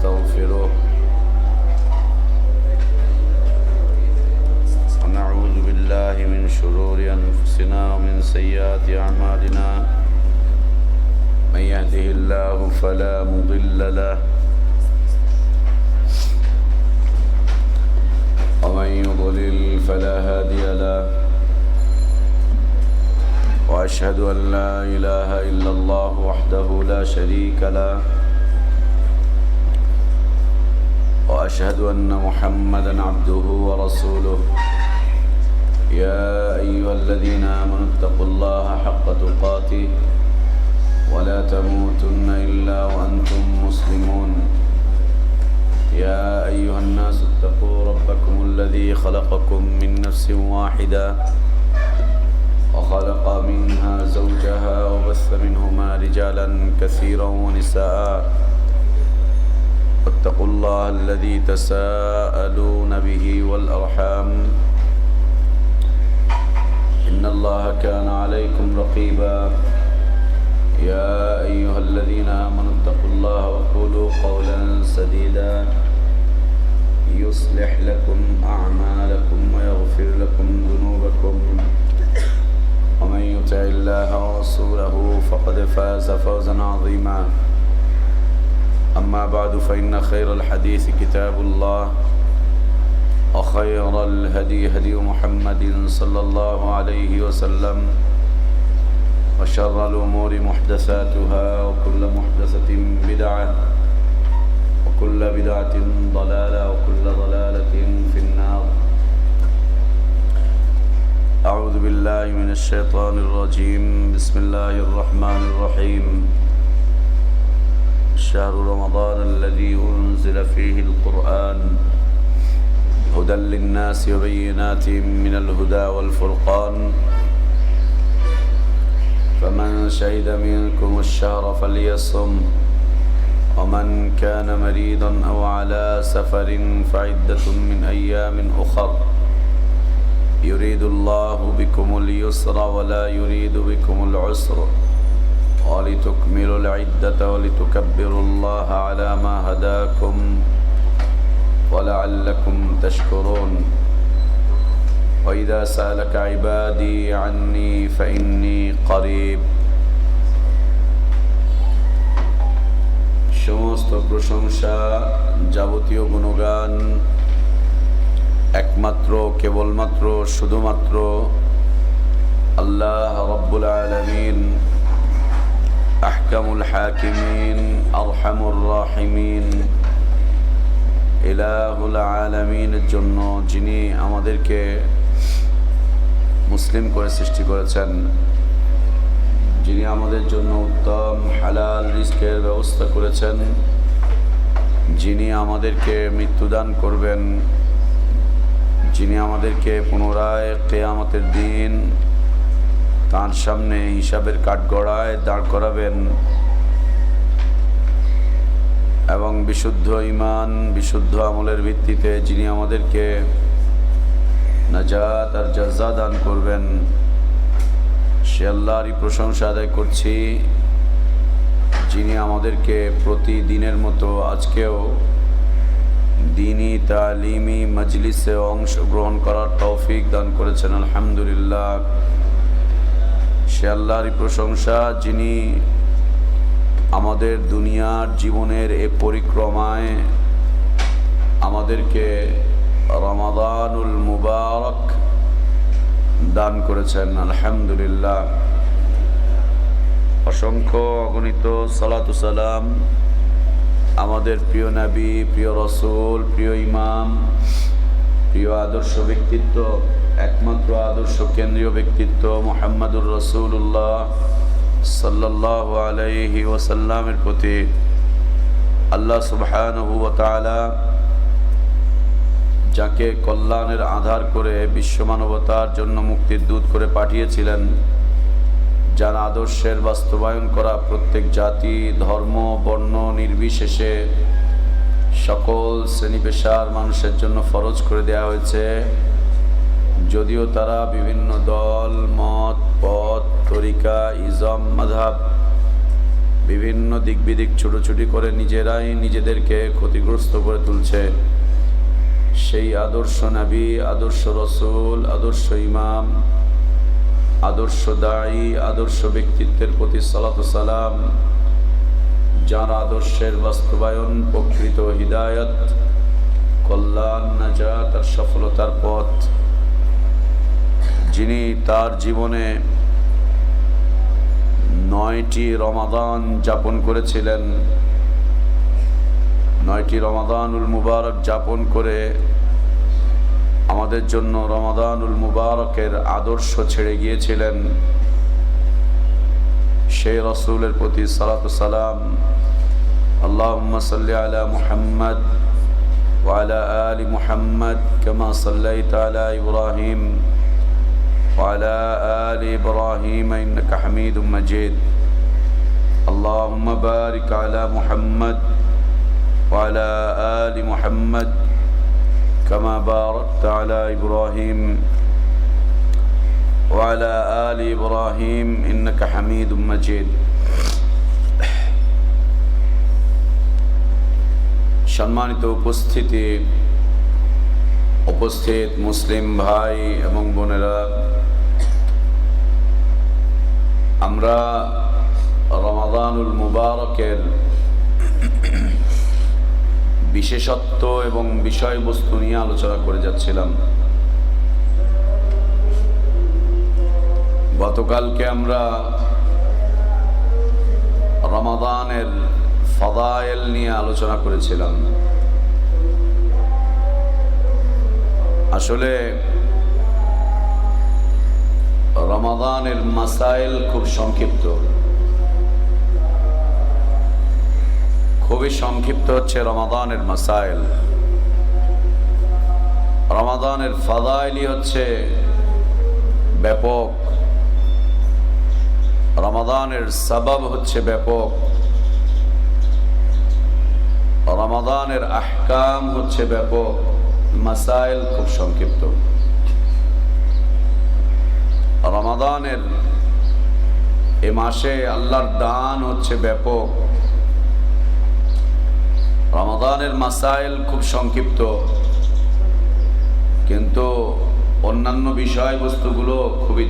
ونستغفره ونعوذ بالله من شرور أنفسنا ومن سيئات أعمالنا من يهده الله فلا مضل له ومن يضلل فلا هادي له وأشهد أن لا إله إلا الله وحده لا شريك له وأشهد أن محمدا عبده ورسوله يا أيها الذين آمنوا اتقوا الله حق تقاته ولا تموتن إلا وأنتم مسلمون يا أيها الناس اتقوا ربكم الذي خلقكم من نفس واحدة وخلق منها زوجها وبث منهما رجالا كثيرا ونساء واتقوا الله الذي تساءلون به والأرحام إن الله كان عليكم رقيبا يا أيها الذين آمنوا اتقوا الله وقولوا قولا سديدا يصلح لكم أعمالكم ويغفر لكم ذنوبكم ومن يطع الله ورسوله فقد فاز فوزا عظيما أما بعد فإن خير الحديث كتاب الله وخير الهدي هدي محمد صلى الله عليه وسلم وشر الأمور محدثاتها وكل محدثة بدعة وكل بدعة ضلالة وكل ضلالة في النار أعوذ بالله من الشيطان الرجيم بسم الله الرحمن الرحيم شهر رمضان الذي أنزل فيه القرآن هدى للناس وبينات من الهدى والفرقان فمن شهد منكم الشهر فليصم ومن كان مريضا أو على سفر فعدة من أيام أخر يريد الله بكم اليسر ولا يريد بكم العسر ولتكملوا العدة ولتكبروا الله على ما هداكم ولعلكم تشكرون وإذا سألك عبادي عني فإني قريب সমস্ত প্রশংসা যাবতীয় গুণগান একমাত্র কেবলমাত্র শুধুমাত্র আল্লাহ রাব্বুল আলামিন আহকামুল হাকিমিন আরহামুর রাহিমিন ইলাহুল আলামিনের জন্য, যিনি আমাদেরকে মুসলিম করে সৃষ্টি করেছেন, যিনি আমাদের জন্য উত্তম হালাল রিজকের ব্যবস্থা করেছেন, যিনি আমাদেরকে মৃত্যুদান করবেন, যিনি আমাদেরকে পুনরায় কিয়ামতের দিন তাঁর সামনে হিসাবের কাঠগড়ায় দাঁড় করাবেন এবং বিশুদ্ধ ঈমান বিশুদ্ধ আমলের ভিত্তিতে যিনি আমাদেরকে নাজাত আর জাযা দান করবেন, সে আল্লাহরই প্রশংসা আদায় করছি, যিনি আমাদেরকে প্রতিদিনের মতো আজকেও দ্বীনি তালিমি মজলিসে অংশগ্রহণ করার তৌফিক দান করেছেন। আলহামদুলিল্লাহ, সে আল্লাহরই প্রশংসা, যিনি আমাদের দুনিয়ার জীবনের এ পরিক্রমায় আমাদেরকে রমাদানুল মুবারক দান করেছেন। আলহামদুলিল্লাহ, অসংখ্য অগণিত সালাতু সালাম আমাদের প্রিয় নবী, প্রিয় রসুল, প্রিয় ইমাম, প্রিয় আদর্শ ব্যক্তিত্ব, একমাত্র আদর্শ কেন্দ্রীয় ব্যক্তিত্ব মুহাম্মদুর রাসূলুল্লাহ সাল্লাল্লাহু আলাইহি ওয়াসাল্লামের প্রতি আল্লাহ সুবহানাহু ওয়া তাআলা যাকে কল্যাণের আধার করে বিশ্ব মানবতার জন্য মুক্তির দূত করে পাঠিয়েছিলেন, যার আদর্শের বাস্তবায়ন করা প্রত্যেক জাতি ধর্ম বর্ণ নির্বিশেষে সকল শ্রেণী পেশার মানুষের জন্য ফরজ করে দেওয়া হয়েছে, যদিও তারা বিভিন্ন দল মত পথ তরিকা ইজম মাযহাব বিভিন্ন দিক বিদিক ছুটোছুটি করে নিজেরাই নিজেদেরকে ক্ষতিগ্রস্ত করে তুলছে, সেই আদর্শ নবী, আদর্শ রসুল, আদর্শ ইমাম, আদর্শ দায়ী, আদর্শ ব্যক্তিত্বের প্রতি সালাত ও সালাম, যার আদর্শের বাস্তবায়ন প্রকৃত হিদায়াত, কল্যাণ, নাজাত আর সফলতার পথ, যিনি তার জীবনে 9টি রমাদান যাপন করেছিলেন, 9টি রমাদানুল মুবারক যাপন করে আমাদের জন্য রমাদানুল মুবারকের আদর্শ ছেড়ে গিয়েছিলেন, সেই রাসূলের প্রতি সালাত ও সালাম। আল্লাহুম্মা সাল্লি আলা মুহাম্মদ ওয়া আলা আলি মুহাম্মদ কামা সাল্লাইতা আলা ইব্রাহিম ওয়া আলা আলি ইব্রাহিম ইন্নাকা হামিদুম মাজিদ। আল্লাহুম্মা বারিক আলা মুহাম্মদ ওয়া আলা আলি মুহাম্মদ كما باركت على إبراهيم وعلى آل إبراهيم إنك حميد مجيد। সম্মানিত উপস্থিত মুসলিম ভাই এবং বোনেরা, আমরা রমাদানুল মুবারকের বিশেষত্ব এবং বিষয়বস্তু নিয়ে আলোচনা করে যাচ্ছিলাম। গতকালকে আমরা রমাদানের ফাদায়েল নিয়ে আলোচনা করেছিলাম। আসলে রমাদানের মাসাইল খুব সংক্ষিপ্ত, খুবই সংক্ষিপ্ত হচ্ছে রমাদানের মাসাইল। রমাদানের ফাদাইলি হচ্ছে ব্যাপক, রমাদানের সাবাব হচ্ছে ব্যাপক, রমাদানের আহকাম হচ্ছে ব্যাপক, মাসাইল খুব সংক্ষিপ্ত। রমাদানের এ মাসে আল্লাহর দান হচ্ছে ব্যাপক, রমাদানের মাসাইল খুব সংক্ষিপ্ত, কিন্তু অন্যান্য বিষয়বস্তুগুলো খুবই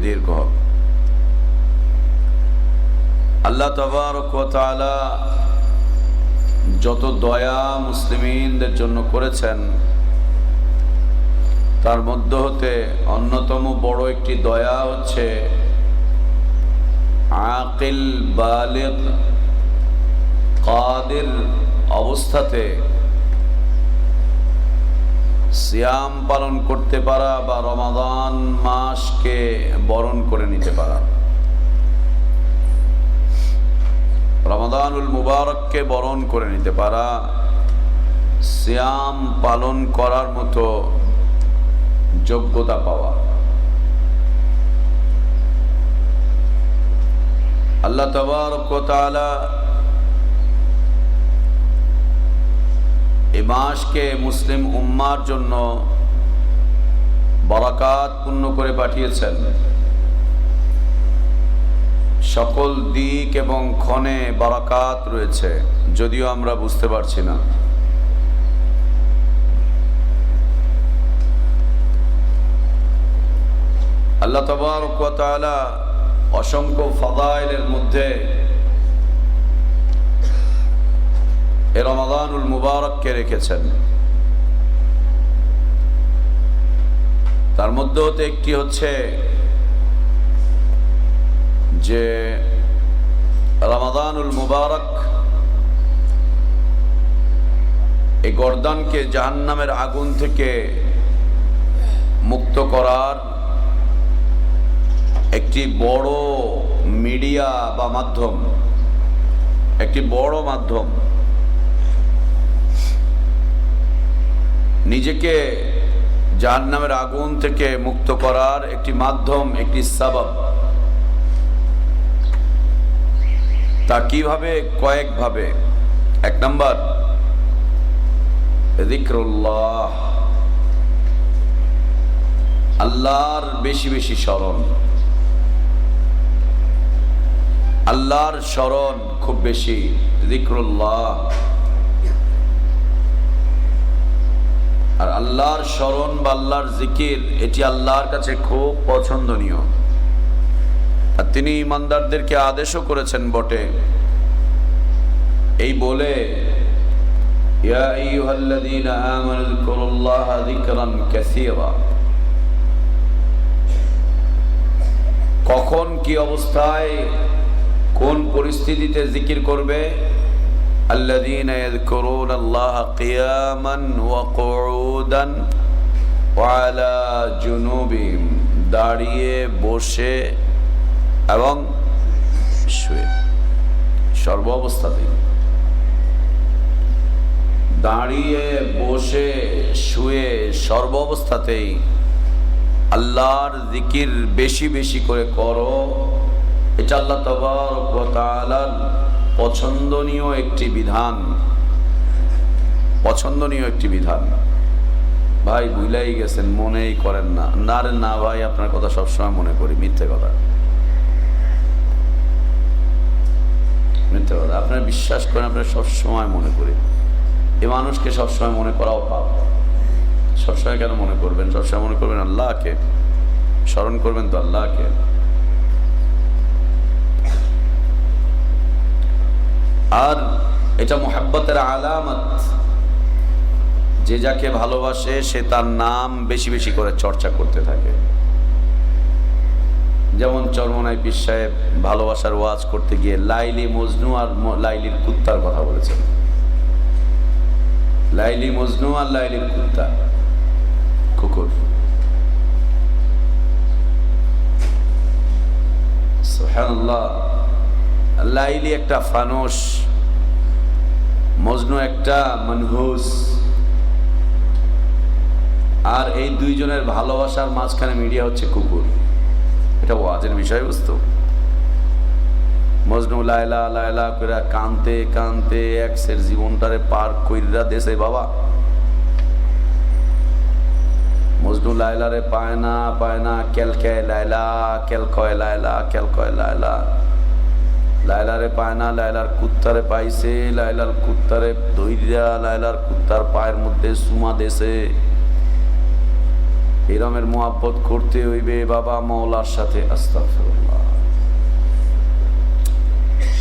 দীর্ঘ। আল্লাহ তাবারক ওয়া তাআলা যত দয়া মুসলিমদের জন্য করেছেন, তার মধ্য হতে অন্যতম বড় একটি দয়া হচ্ছে আকিল, বালিগ, কাদির অবস্থাতে সিয়াম পালন করতে পারা বা রমাদান মাসকে বরণ করে নিতে পারা। রমাদানুল মুবারককে বরণ করে নিতে পারা, সিয়াম পালন করার মতো যোগ্যতা পাওয়া। আল্লাহ তাবারক ওয়া তাআলা এই মাসকে মুসলিম উম্মার জন্য বারাকাত পূর্ণ করে পাঠিয়েছেন। সকল দিক এবং ক্ষণে বারাকাত রয়েছে, যদিও আমরা বুঝতে পারছি না। আল্লাহ তাবারক ওয়া তাআলা অসংখ্য ফাদাইলের মধ্যে এ রমাদানুল মুবারককে রেখেছেন। তার মধ্যে হতে একটি হচ্ছে যে রমাদানুল মুবারক এই গর্দানকে জাহান্নামের আগুন থেকে মুক্ত করার একটি বড় মিডিয়া বা মাধ্যম, একটি বড় মাধ্যম। নিজেকে জাহান্নামের আগুন থেকে মুক্ত করার একটি মাধ্যম, একটি সাবাব। তা কিভাবে? কয়েকভাবে। এক নাম্বার, যিকরুল্লাহ, আল্লাহর বেশি বেশি স্মরণ। আল্লাহর স্মরণ খুব বেশি, যিকরুল্লাহ। আর আল্লাহর স্মরণ বা আল্লাহর জিকির এটি আল্লাহর কাছে খুব পছন্দনীয়। আর তিনি ঈমানদারদেরকে আদেশও করেছেন বটে, এই বলে ইয়া আইয়ুহাল্লাযীনা আমানু যিকুরুল্লাহা যিকরান কাসীরা। কখন কি অবস্থায় কোন পরিস্থিতিতে জিকির করবে? আল্লাযীনা ইয়াযকুরুনাল্লাহা কিয়ামান ওয়া কুউদান ওয়া আলা জুনুবিহিম, দাঁড়িয়ে, বসে এবং শুয়ে, সর্ব অবস্থাতেই। দাঁড়িয়ে, বসে, শুয়ে, সর্ব অবস্থাতেই আল্লাহর জিকির বেশি বেশি করে করো। এটা আল্লাহ তাবারক ওয়া তাআলার পছন্দনীয় একটি বিধান, পছন্দনীয় একটি বিধান। ভাই ভুলেই গেছেন, মনেই করেন না। না রে না ভাই, আপনার কথা সবসময় মনে করি। মিথ্যে কথা, মিথ্যে কথা। আপনার বিশ্বাস করেন, আপনার সবসময় মনে করি। এ মানুষকে সবসময় মনে করাও পাপ। সবসময় কেন মনে করবেন? সবসময় মনে করবেন আল্লাহকে, স্মরণ করবেন তো আল্লাহকে। আর এটা মুহাব্বতের আলামত। যে যাকে ভালোবাসে সে তার নাম বেশি বেশি করে চর্চা করতে থাকে। যেমন চরমনাই পীর সাহেব ভালোবাসার ওয়াজ করতে গিয়ে লাইলি মজনু আর লাইলির কুত্তার কথা বলেছেন। লাইলি মজনু আর লাইলির কুত্তা, কুকুর। সুবহানাল্লাহ। লাইলি একটা ফানুস, মজনু একটা মনহুস। আর এই দুইজনের ভালোবাসার মাঝখানে মিডিয়া হচ্ছে কুকুর। এটা ওয়াজের বিষয়বস্তু। মজনু লায়লা লায়লা করে কানতে কানতে এক্সের জীবনটারে পার কইরা দেশে বাবা। মজনু লায়লারে পায় না পায় না, কেলকায় লায়লা, কেলকয় লায়লা, কেলকয় লায়লা। লায়লারে পায় না, লায়লার কুত্তারে পাইছে, লায়লার কুত্তারে ধৈর্যা, লায়লার কুত্তার পায়ের মধ্যে সুমা দেশে। এরমের মুহাব্বত করতে হইবে বাবা মওলার সাথে। আস্তাগফিরুল্লাহ,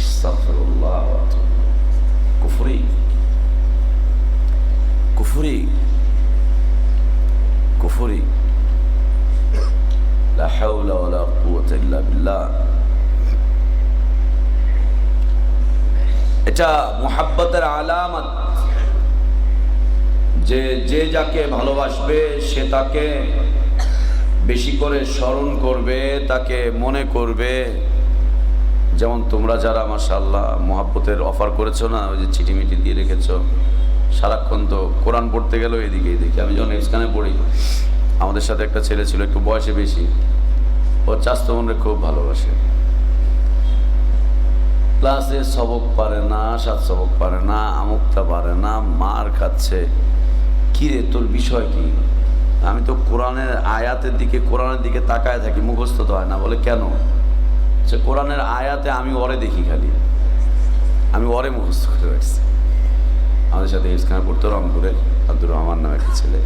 আস্তাগফিরুল্লাহ। কুফরি, কুফরি, কুফরি। লা হাওলা ওয়ালা কুওয়াতা ইল্লা বিল্লাহ। এটা মুহাব্বতের আলামত যে যে যাকে ভালোবাসবে সে তাকে বেশি করে স্মরণ করবে, তাকে মনে করবে। যেমন তোমরা যারা মাশাআল্লাহ মুহাব্বতের অফার করেছো না, ওই যে চিঠি মিঠি দিয়ে রেখেছো, সারাক্ষণ তো কোরআন পড়তে গেলেও এদিকেই দেখি। আমি যখন এফসখানে পড়ি, আমাদের সাথে একটা ছেলে ছিল একটু বয়সে বেশি, ও চাস্তো বোনরে খুব ভালোবাসে। ক্লাসে সবক পারে না, সাত সবক পারে না, আমুকটা পারে না, মার খাচ্ছে। কিরে তোর বিষয় কি? আমি তো কোরআনের আয়াতের দিকে তাকায় থাকি, মুখস্থ তো হয় না। বলে কেন? সে কোরআনের আয়াতে আমি ওরে দেখি, খালি আমি ওরে মুখস্থ করে রাখছি। আমাদের সাথে ইসখানে পড়তো রংপুরে, আব্দুর রহমান নামে একটা ছেলে।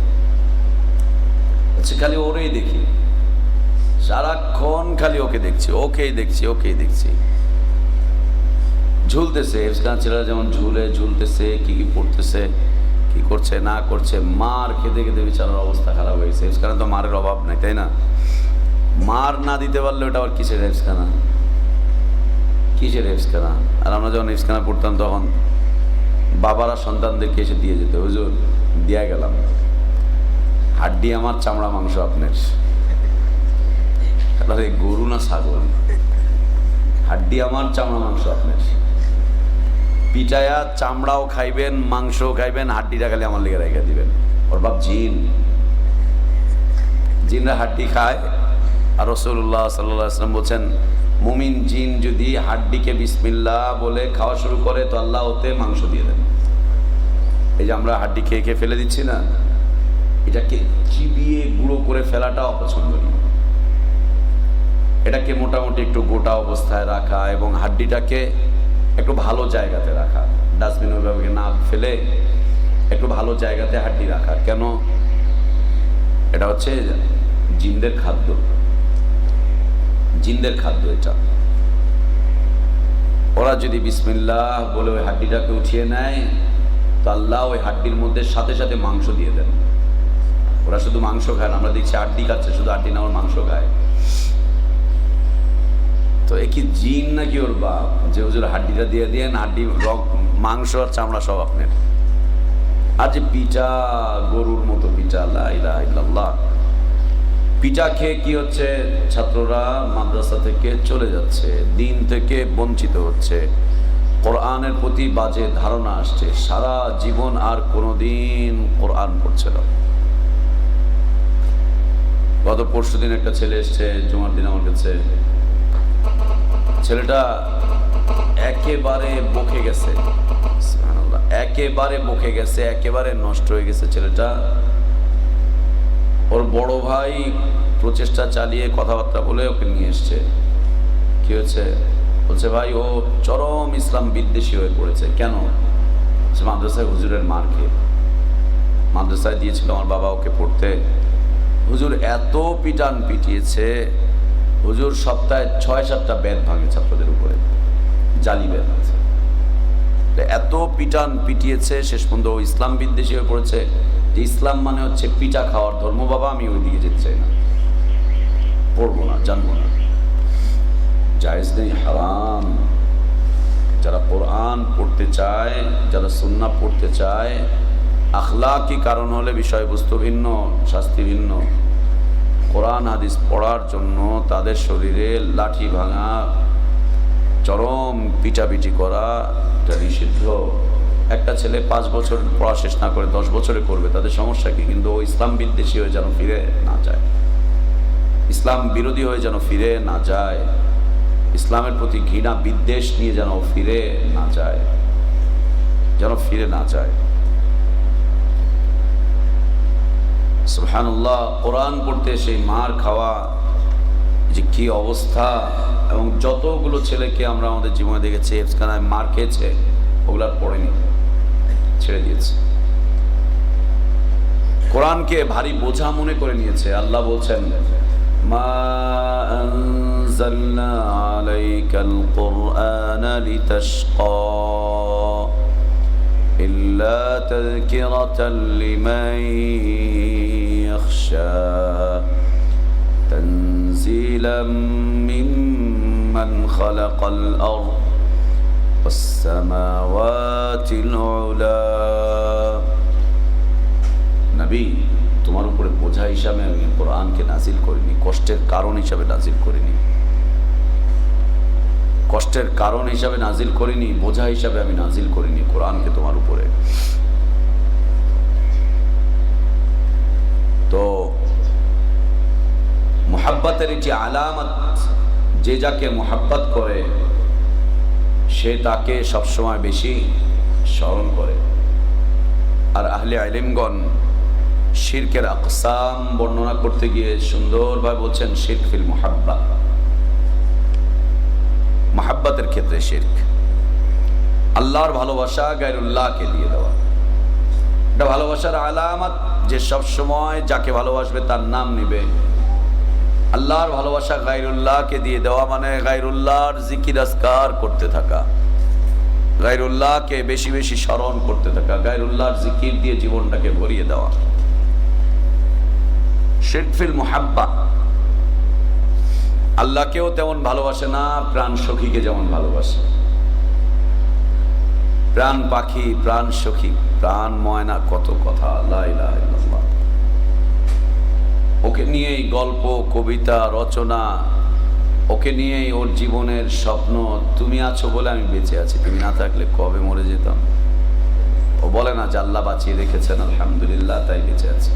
আচ্ছা, খালি ওরেই দেখি, সারাক্ষণ খালি ওকে দেখছি, ওকেই দেখছি, ওকেই দেখছি। ঝুলতেছে, ইসখান ছেলেরা যেমন ঝুলে, ঝুলতেছে, কি কি পড়তেছে, কি করছে না করছে। মার খেতে খেতে বিচারের অবস্থা খারাপ হয়েছে। ইসখানে তো মারের অভাব নাই, তাই না? মার না দিতে পারলে ওটা আবার কিসের হেফসখানা, কিসের হেফসখানা? আর আমরা যখন হেফসখানা পড়তাম তখন বাবারা সন্তানদেরকে এসে দিয়ে যেত, হুজুর দিয়া গেলাম, হাড্ডি আমার, চামড়া মাংস আপনার। তাহলে গরু না ছাগল? হাড্ডি আমার, চামড়া মাংস আপনার। পিটায়া চামড়াও খাইবেন, মাংসও খাইবেন, হাড্ডিটা খালি আমার লেগে রেখে দিবেন। ওর বাপ জিন, জিনরা হাড্ডি খায়। আর রাসূলুল্লাহ সাল্লাল্লাহু আলাইহি ওয়াসাল্লাম বলছেন, মুমিন জিন যদি হাড্ডিকে বিসমিল্লাহ বলে খাওয়া শুরু করে তো আল্লাহ ওতে মাংস দিয়ে দেন। এই যে আমরা হাড্ডি খেয়ে খেয়ে ফেলে দিচ্ছি না, এটাকে চিবিয়ে গুঁড়ো করে ফেলাটা অপছন্দনীয়। এটাকে মোটামুটি একটু গোটা অবস্থায় রাখা এবং হাড্ডিটাকে একটু ভালো জায়গাতে রাখা, ডাস্টবিন ওইভাবে না ফেলে একটু ভালো জায়গাতে হাড্ডি রাখা। কেন? এটা হচ্ছে জিনদের খাদ্য, জিনদের খাদ্য এটা। ওরা যদি বিসমিল্লাহ বলে ওই হাড্ডিটাকে উঠিয়ে নেয় তো আল্লাহ ওই হাড্ডির মধ্যে সাথে সাথে মাংস দিয়ে দেন। ওরা শুধু মাংস খায় না, আমরা দেখছি হাড্ডি খাচ্ছে, শুধু হাড্ডি না, ওর মাংস খায়। তো এ কি জিন নাকি ওর বাপ যে হুজুর হাড্ডিটা দিয়ে দেন, হাড্ডি মাংস আর চামড়া সব আপনার। আর যে পিঠা, গরুর মতো পিঠা, লা ইলাহা ইল্লাল্লাহ। পিঠা খেয়ে কি হচ্ছে? ছাত্ররা মাদ্রাসা থেকে চলে যাচ্ছে, দিন থেকে বঞ্চিত হচ্ছে, কোরআনের প্রতি বাজে ধারণা আসছে, সারা জীবন আর কোনোদিন কোরআন পড়ছে না। গত পরশুদিন একটা ছেলে এসছে জুমার দিন আমার কাছে। ছেলেটা একেবারে বকে গেছে, একেবারে বকে গেছে, একেবারে নষ্ট হয়ে গেছে ছেলেটা। ওর বড় ভাই প্রচেষ্টা চালিয়ে কথাবার্তা বলে ওকে নিয়ে এসছে। কি হয়েছে? বলছে ভাই ও চরম ইসলাম বিদ্বেষী হয়ে পড়েছে। কেন? মাদ্রাসায় হুজুরের মার খেয়ে। মাদ্রাসায় দিয়েছিল আমার বাবা ওকে পড়তে। হুজুর এত পিটান পিটিয়েছে, হুজুর সপ্তাহে 6-7টা বেদ ভাঙে ছাত্রদের উপরে, জালি বেদ। এত পিটান পিটিয়েছে, শেষ পর্যন্ত ও ইসলাম বিদ্বেষী হয়ে পড়েছে যে ইসলাম মানে হচ্ছে পিঠা খাওয়ার ধর্ম। বাবা আমি ওই দিকে যেতে চাই না, পড়বো না, জানবো না, জায়েজ নেই, হারাম। যারা কোরআন পড়তে চায়, যারা সুন্নাহ পড়তে চায়, আখলাকি কারণ হলে বিষয়বস্তু ভিন্ন, শাস্তি ভিন্ন। কোরআন হাদিস পড়ার জন্য তাদের শরীরে লাঠি ভাঙা, চরম পিটাপিটি করা এটা নিষিদ্ধ। একটা ছেলে 5 বছর পড়া শেষ না করে 10 বছরে করবে, তাদের সমস্যা কি? কিন্তু ও ইসলাম বিদ্বেষী হয়ে যেন ফিরে না যায়, ইসলাম বিরোধী হয়ে যেন ফিরে না যায়, ইসলামের প্রতি ঘৃণা বিদ্বেষ নিয়ে যেন ফিরে না যায়, যেন ফিরে না যায়। সুবহানাল্লাহ। কোরআন পড়তে সেই মার খাওয়া যে কি অবস্থা, এবং যতগুলো ছেলেকে আমরা আমাদের জীবনে দেখেছি এফসখানায় মার খেয়েছে, ওগুলো পড়েনি, ছেড়ে দিয়েছে, কোরআনকে ভারী বোঝা মনে করে নিয়েছে। আল্লাহ বলছেন মা আনজালনা আলাইকাল কুরআনা লিতাশকা ইল্লা তাযকিরাতাল লিমান ইয়াখশা তানজিলাম মিম্মান খালাকাল আরদ ওয়াস সামাওয়াতিল উলা। নবী, তোমার উপরে বোঝা হিসাবে আমি কোরআনকে নাজিল করিনি, কষ্টের কারণ হিসাবে নাজিল করিনি, কষ্টের কারণ হিসাবে নাজিল করিনি, বোঝা হিসাবে আমি নাজিল করিনি কোরআনকে তোমার উপরে। তো মুহাব্বতের একটি আলামত, যে যাকে মুহাব্বত করে সে তাকে সবসময় বেশি স্মরণ করে। আর আহলে ইলমগণ শিরকের আকসাম বর্ণনা করতে গিয়ে সুন্দরভাবে বলছেন শিরক ফিল মুহাব্বা, মুহাব্বতের ক্ষেত্রে শিরক, আল্লাহর ভালোবাসা গায়রুল্লাহকে দিয়ে দেওয়া। এটা ভালোবাসার আলামত যে সব সময় যাকে ভালোবাসবে তার নাম নিবে। আল্লাহর ভালোবাসা গায়রুল্লাহকে দিয়ে দেওয়া মানে গায়রুল্লাহর জিকির আজকার করতে থাকা, গায়রুল্লাহকে বেশি বেশি স্মরণ করতে থাকা, গায়রুল্লাহর জিকির দিয়ে জীবনটাকে ভরিয়ে দেওয়া। শিরক ফিল মুহাব্বা। আল্লাহকেও তেমন ভালোবাসে না, প্রাণ সখীকে যেমন ভালোবাসে। প্রাণ পাখি, প্রাণ সখী, প্রাণ ময়না, কত কথা, লা ইলাহা ইল্লাল্লাহ। ওকে নিয়েই গল্প, কবিতা, রচনা, ওকে নিয়েই ওর জীবনের স্বপ্ন। তুমি আছো বলে আমি বেঁচে আছি, তুমি না থাকলে কবে মরে যেতাম। ও বলে না যে আল্লাহ বাঁচিয়ে রেখেছেন, আলহামদুলিল্লাহ, তাই বেঁচে আছি।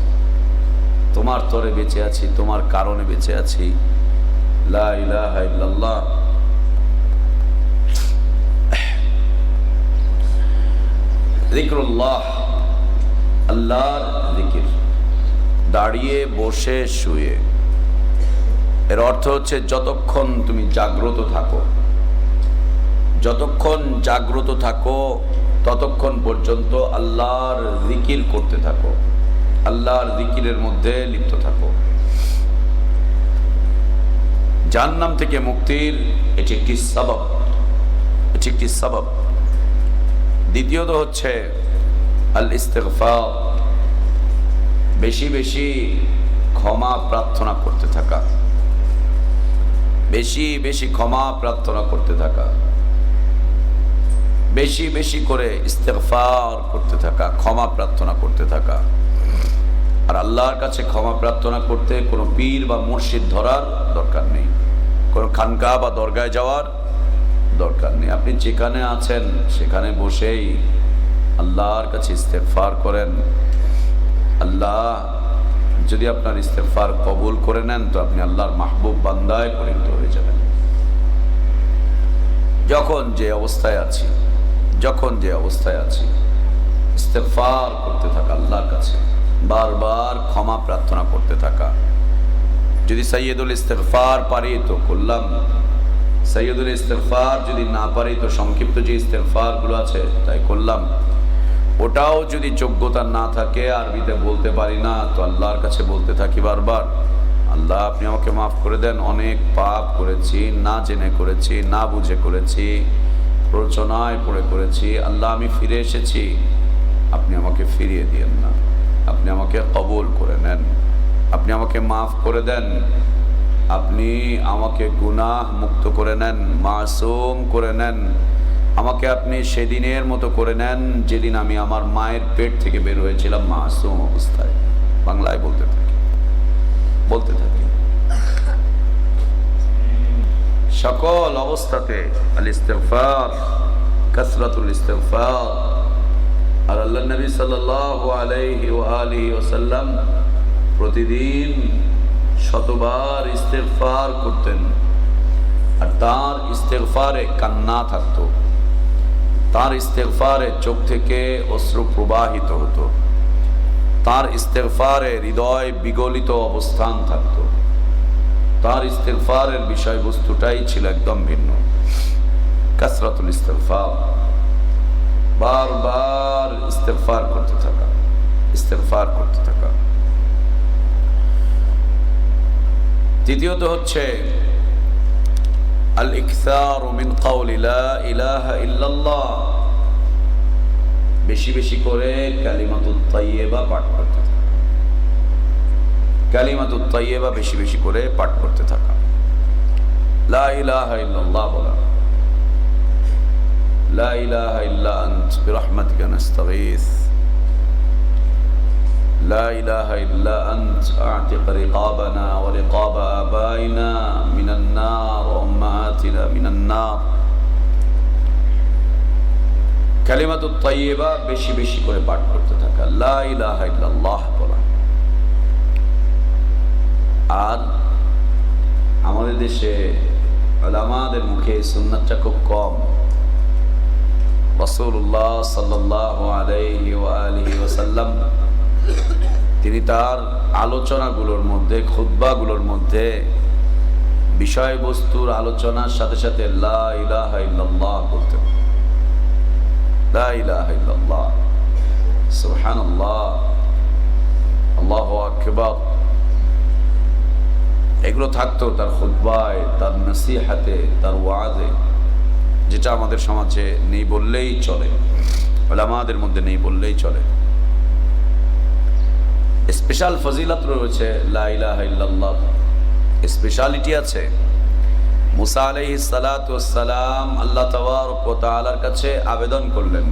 তোমার তরে বেঁচে আছি, তোমার কারণে বেঁচে আছি। লা ইলাহা ইল্লাল্লাহ। যিকরুল্লাহ, আল্লাহর জিকির, দাঁড়িয়ে বসে শুয়ে। এর অর্থ হচ্ছে যতক্ষণ তুমি জাগ্রত থাকো, যতক্ষণ জাগ্রত থাকো ততক্ষণ পর্যন্ত আল্লাহর জিকির করতে থাকো, আল্লাহর জিকিরের মধ্যে লিপ্ত থাকো। জাহান্নাম থেকে মুক্তির এটি একটি সবব, এটি একটি সবব। দ্বিতীয়ত হচ্ছে আল ইস্তিগফার, বেশি বেশি ক্ষমা প্রার্থনা করতে থাকা, বেশি বেশি ক্ষমা প্রার্থনা করতে থাকা, বেশি বেশি করে ইস্তিগফার করতে থাকা, ক্ষমা প্রার্থনা করতে থাকা। আর আল্লাহর কাছে ক্ষমা প্রার্থনা করতে কোনো পীর বা মুর্শিদ ধরার দরকার নেই, কোনো খানকা বা দরগায় যাওয়ার দরকার নেই। আপনি যেখানে আছেন সেখানে বসেই আল্লাহর কাছে ইস্তিগফার করেন। আল্লাহ যদি আপনার ইস্তিগফার কবুল করে নেন তো আপনি আল্লাহর মাহবুব বান্দায় পরিণত হয়ে যাবেন। যখন যে অবস্থায় আছি, যখন যে অবস্থায় আছি ইস্তিগফার করতে থাকা, আল্লাহর কাছে বারবার ক্ষমা প্রার্থনা করতে থাকা। যদি সাইয়্যিদুল ইস্তিগফার পারি তো করলাম, সাইয়্যিদুল ইস্তিগফার যদি না পারি তো সংক্ষিপ্ত যে ইস্তিগফারগুলো আছে তাই করলাম। ওটাও যদি যোগ্যতা না থাকে, আরবিতে বলতে পারি না, তো আল্লাহর কাছে বলতে থাকি বারবার, আল্লাহ আপনি আমাকে মাফ করে দেন, অনেক পাপ করেছি, না জেনে করেছি, না বুঝে করেছি, প্ররোচনায় পড়ে করেছি। আল্লাহ আমি ফিরে এসেছি, আপনি আমাকে ফিরিয়ে দিয়েন না, আপনি আমাকে কবুল করে নেন, আপনি আমাকে মাফ করে দেন, আপনি আমাকে গুনাহ মুক্ত করে নেন, মাসুম করে নেন, আমাকে আপনি সেদিনের মতো করে নেন যেদিন আমি আমার মায়ের পেট থেকে বের হয়েছিলাম মাসুম অবস্থায়। বাংলায় বলতে থাকি, বলতে থাকি। সকল অবস্থাতে আল ইস্তিগফার, কাসরাতুল ইস্তিগফার। আর আল্লাহর নবী সাল্লাল্লাহু আলাইহি ওয়া আলিহি ওয়াসাল্লাম প্রতিদিন শতবার ইস্তিগফার করতেন। আর তার ইস্তিগফারে কান্না থাকতো, তার ইস্তিগফারে চোখ থেকে অশ্রু প্রবাহিত হতো, তার ইস্তিগফারে হৃদয় বিগলিত অবস্থান থাকতো, তার ইস্তিগফারের বিষয়বস্তুটাই ছিল একদম ভিন্ন। কাসরাতুল ইস্তিগফার, বারবার ইস্তিগফার করতে থাকা, ইস্তিগফার করতে থাকা। তৃতীয়ত হচ্ছে আল ইকসারু মিন কাউলি লা ইলাহা ইল্লাল্লাহ, বেশি বেশি করে কালিমাতুত তাইয়্যিবা পাঠ করতে থাকা, কালিমাতুত তাইয়্যিবা বেশি বেশি করে পাঠ করতে থাকা। লা ইলাহা ইল্লাল্লাহ বলা, লা ইলাহা ইল্লা আনত বিরহমাতিকা নাস্তাগীথ, لا إله إلا أنت أعتق رقابنا ورقاب آبائنا من النار وأمهاتنا من النار। কালিমাতুত তাইয়্যিবা বেশি বেশি করে পাঠ করতে থাকা, লা ইলাহা ইল্লাল্লাহ বলা। আর আমাদের দেশে উলামাদের মুখে সুন্নাতটা খুব কম। রাসূলুল্লাহ সাল্লাল্লাহু আলাইহি ওয়া আলিহি ওয়াসাল্লাম তিনি তার আলোচনাগুলোর মধ্যে, খুতবাগুলোর মধ্যে বিষয়বস্তুর আলোচনার সাথে সাথে লা ইলাহা ইল্লাল্লাহ বলতেন। লা ইলাহা ইল্লাল্লাহ, সুবহানাল্লাহ, আল্লাহু আকবার, এগুলো থাকতো তার খুতবায়, তার নসিহাতে, তার ওয়াজে, যেটা আমাদের সমাজে নেই বললেই চলে, উলামাদের মধ্যে নেই বললেই চলে। স্পেশাল ফজিলত রয়েছে লা ইলাহা ইল্লাল্লাহ, স্পেশালিটি আছে। মুসা আলাইহিস সালাতু ওয়াস সালাম আল্লাহ তাবারক ওয়া তাআলার কাছে আবেদন করলেন,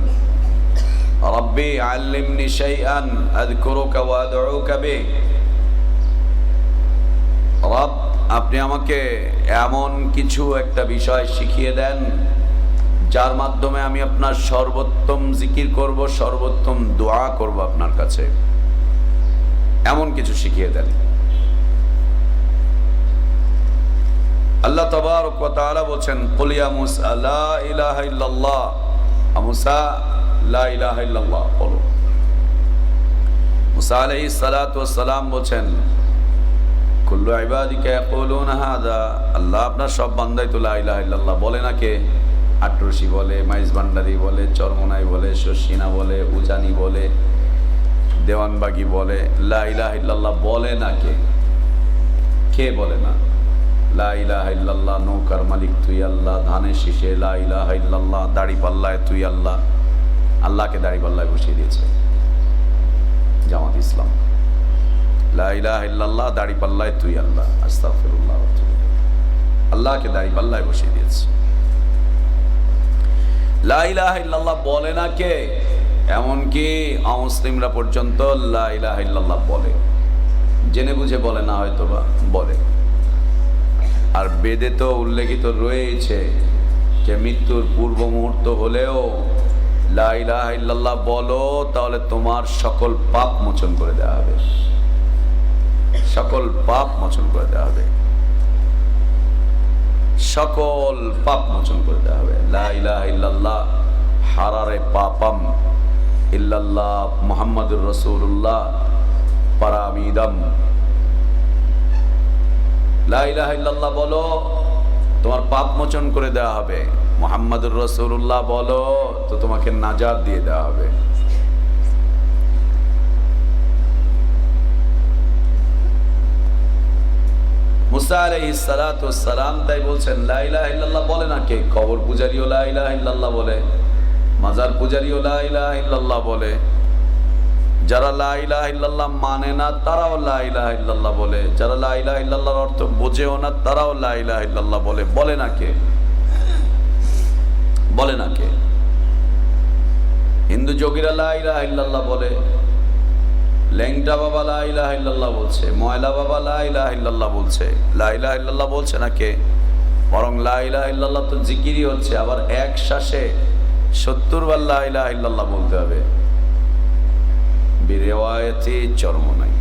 রব্বি আল্লিমনি শাইআন আযকুরুকা ওয়া আদউকা বি, রব আপনি আমাকে এমন কিছু একটা বিষয় শিখিয়ে দেন যার মাধ্যমে আমি আপনার সর্বোত্তম জিকির করব, সর্বোত্তম দোয়া করব আপনার কাছে, এমন কিছু শিখিয়ে দেন। আল্লাহ তাবারক ওয়া তাআলা বলেন, কুল ইয়া মুসা লা ইলাহা ইল্লাল্লাহ, মুসা লা ইলাহা ইল্লাল্লাহ বলো। মুসা আলাইহিস সালাতু ওয়াস সালাম বলেন, কুল্লু ইবাদিকা ইয়াকুলুনা হাযা, আল্লাহ আপনার সব বান্দাই তো লা ইলাহা ইল্লাল্লাহ বলে না। কে? আটরশি বলে, মাইজ ভান্ডারি বলে, চরমনাই বলে, শশিনা বলে, উজানি বলে, দেওয়ানবাগি বলে, লা ইলাহা ইল্লাল্লাহ বলে না। কে? কে বলে না? লা ইলাহা ইল্লাল্লাহ নৌকার মালিক তুই আল্লাহ, ধানের শীষে লা ইলাহা ইল্লাল্লাহ, দাড়ি পাল্লায় তুই আল্লাহ। আল্লাহকে দাড়ি পাল্লায় বসিয়ে দিয়েছে জামাত ইসলাম। লা ইলাহা ইল্লাল্লাহ দাড়ি পাল্লায় তুই আল্লাহ, আস্তাগফিরুল্লাহ। আল্লাহকে দাড়ি পাল্লায় বসিয়ে দিয়েছে। লা ইলাহা ইল্লাল্লাহ বলে না কে? এমনকি অমুসলিমরা পর্যন্ত লা ইলাহা ইল্লাল্লাহ বলে, জেনে বুঝে বলে না, হয়তো বা বলে। আর বেদে তো উল্লেখিত রয়েছে যে মৃত্যুর পূর্ব মুহূর্ত হলেও লা ইলাহা ইল্লাল্লাহ বলো, তাহলে তোমার সকল পাপ মোচন করে দেওয়া হবে, সকল পাপ মোচন করে দেওয়া হবে, সকল পাপ মোচন করে দেওয়া হবে। লা ইলাহা ইল্লাল্লাহ হারারে পাপাম ইল্লাল্লাহ মুহাম্মাদুর রাসূলুল্লাহ পারামিদাম। লা ইলাহা ইল্লাল্লাহ বলো, তোমার পাপ মোচন করে দেওয়া হবে। মুহাম্মাদুর রাসূলুল্লাহ বলো, তো তোমাকে নাজাত দিয়ে দেওয়া হবে। মুসা আলাইহিস সালাতু ওয়াস সালাম তাই বলছেন লা ইলাহা ইল্লাল্লাহ বলে না কে? কবর পূজারীও লা ইলাহা ইল্লাল্লাহ বলে, মাজার পূজারীও লা ইলাহা ইল্লাল্লাহ বলে, যারা লা ইলাহা ইল্লাল্লাহ মানে না তারাও লা ইলাহা ইল্লাল্লাহ বলে, যারা লা ইলাহা ইল্লাল্লাহর অর্থ বোঝেও না তারাও লা ইলাহা ইল্লাল্লাহ বলে। বলে না কে? বলে না কে? হিন্দু যোগীরা লা ইলাহা ইল্লাল্লাহ বলে, ল্যাংটা বাবা লা ইলাহা ইল্লাল্লাহ বলছে, ময়লা বাবা লা ইলাহা ইল্লাল্লাহ বলছে। লা ইলাহা ইল্লাল্লাহ বলছে না কে? বরং লা ইলাহা ইল্লাল্লাহ তো জিকিরই হচ্ছে, আবার এক শ্বাসে 70 বার লা ইলাহা ইল্লাল্লাহ বলতে হবে। বিরিওয়ায়াতি চরমনাই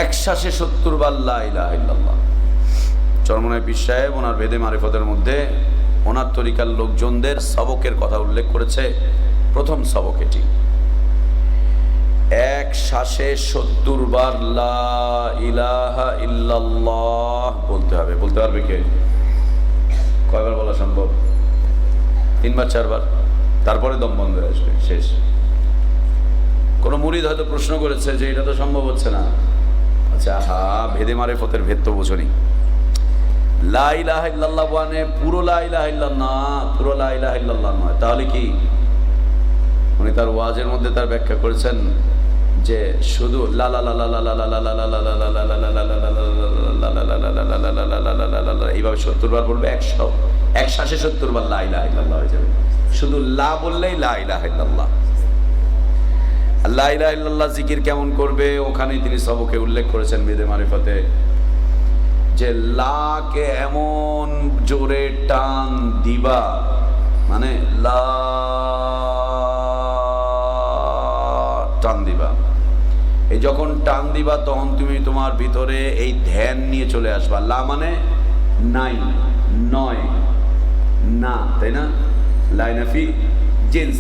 এক শ্বাসে 70 বার লা ইলাহা ইল্লাল্লাহ। চরমনাই পীর সাহেব ওনার বেদে মারিফতের মধ্যে ওনার তরিকার লোকজনদের সবকের কথা উল্লেখ করেছে। প্রথম সবক এটি, এক শ্বাসে 70 বার লা ইলাহা ইল্লাল্লাহ বলতে হবে। বলতে পারবে কে? কয়বার বলা সম্ভব? 3 বার 4 বার, তারপরে দম বন্ধ হয়ে আসবে, শেষ। কোনো মুরিদ হয়তো প্রশ্ন করেছে যে এটা তো সম্ভব হচ্ছে না। আচ্ছা, ভেদে মারিফতের ভেদ তো বোঝনি। লা ইলাহা ইল্লাল্লাহ মানে পুরো লা ইলাহা ইল্লাল্লাহ না, পুরো লা ইলাহা ইল্লাল্লাহ নয়। তাহলে কি? উনি তার ওয়াজের মধ্যে তার ব্যাখ্যা করেছেন যে শুধু লা লা লা লা লা লা লা লা লা লা লা লা লা লা লা এইভাবে 70 বার বলবে, এক শ্বাসে 70 বার লা ইলাহা ইল্লাল্লাহ হয়ে যাবে। শুধু লা বললেই লা ইলাহা ইল্লাল্লাহ। লা ইলাহা ইল্লাল্লাহ জিকির কেমন করবে ওখানেই তিনি সবকে উল্লেখ করেছেন বেদে মারিফতে, যে লাকে এমন জোরে টান দিবা, মানে লা টান দিবা। এই যখন টান দিবা তখন তুমি তোমার ভিতরে এই ধ্যান নিয়ে চলে আসবা। লা মানে নাই, নয়, না, তাই না? লা নাফি জিন্স,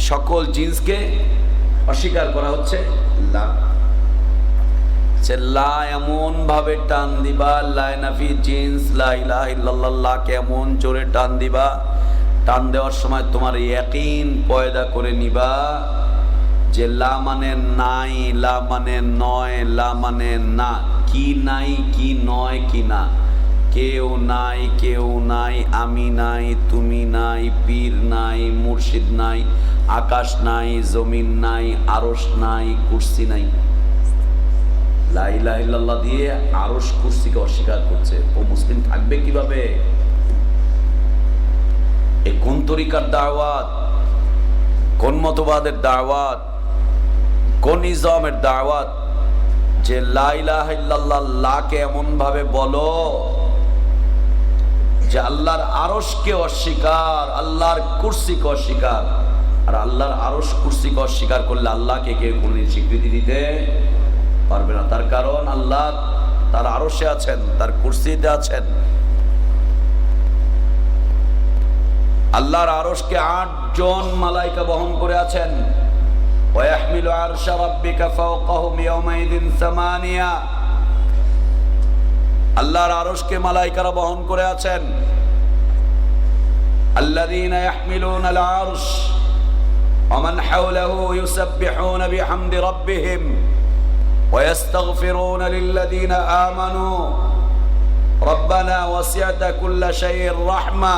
সকল জিন্সকে অস্বীকার করা হচ্ছে লা। লা এমন ভাবে টান দিবা, লা নাফি জিন্স লা ইলাহা ইল্লাল্লাহ, লাকে এমন জোরে টান দিবা, টান দেওয়ার সময় তোমার ইয়াকিন পয়দা করে নিবা যে লা মানে নাই, লা মানে নয়, লা মানে না। কি নাই, কি নয়, কি না? কেউ নাই, কেউ নাই, আমি নাই, তুমি নাই, পীর নাই, মুর্শিদ নাই, আকাশ নাই, জমিন নাই, আরশ নাই, কুরসি নাই। লা ইলাহা ইল্লাল্লাহ দিয়ে আরশ কুরসিকে অস্বীকার করছে। ও মুসলিম থাকবে কিভাবে? এ কোন তরিকার দাওয়াত, কোন মতবাদের দাওয়াত, কোন ইসলামের দাওয়াত যে লা ইলাহা ইল্লাল্লাহ লাকে এমন ভাবে বলো যে আল্লাহর আরশকে অস্বীকার, আল্লাহর কুরসিকে অস্বীকার। আর আল্লাহর আরশ কুরসিকে অস্বীকার করলে আল্লাহকে কেউ কোনদিন স্বীকৃতি দিতে পারবে না। তার কারণ আল্লাহ তার আরশে আছেন, তার কুরসিতে আছেন। আল্লাহর আরশকে 8 জন মালাইকা বহন করে আছেন। ويحمل عرش ربك فوقهم يومئذ ثمانية আল্লাহর আরশকে মালায়েকারা বহন করে আছেন। الذين يحملون العرش ومن حوله يسبحون بحمد ربهم ويستغفرون للذين آمنوا ربنا وسعت كل شيء رحمة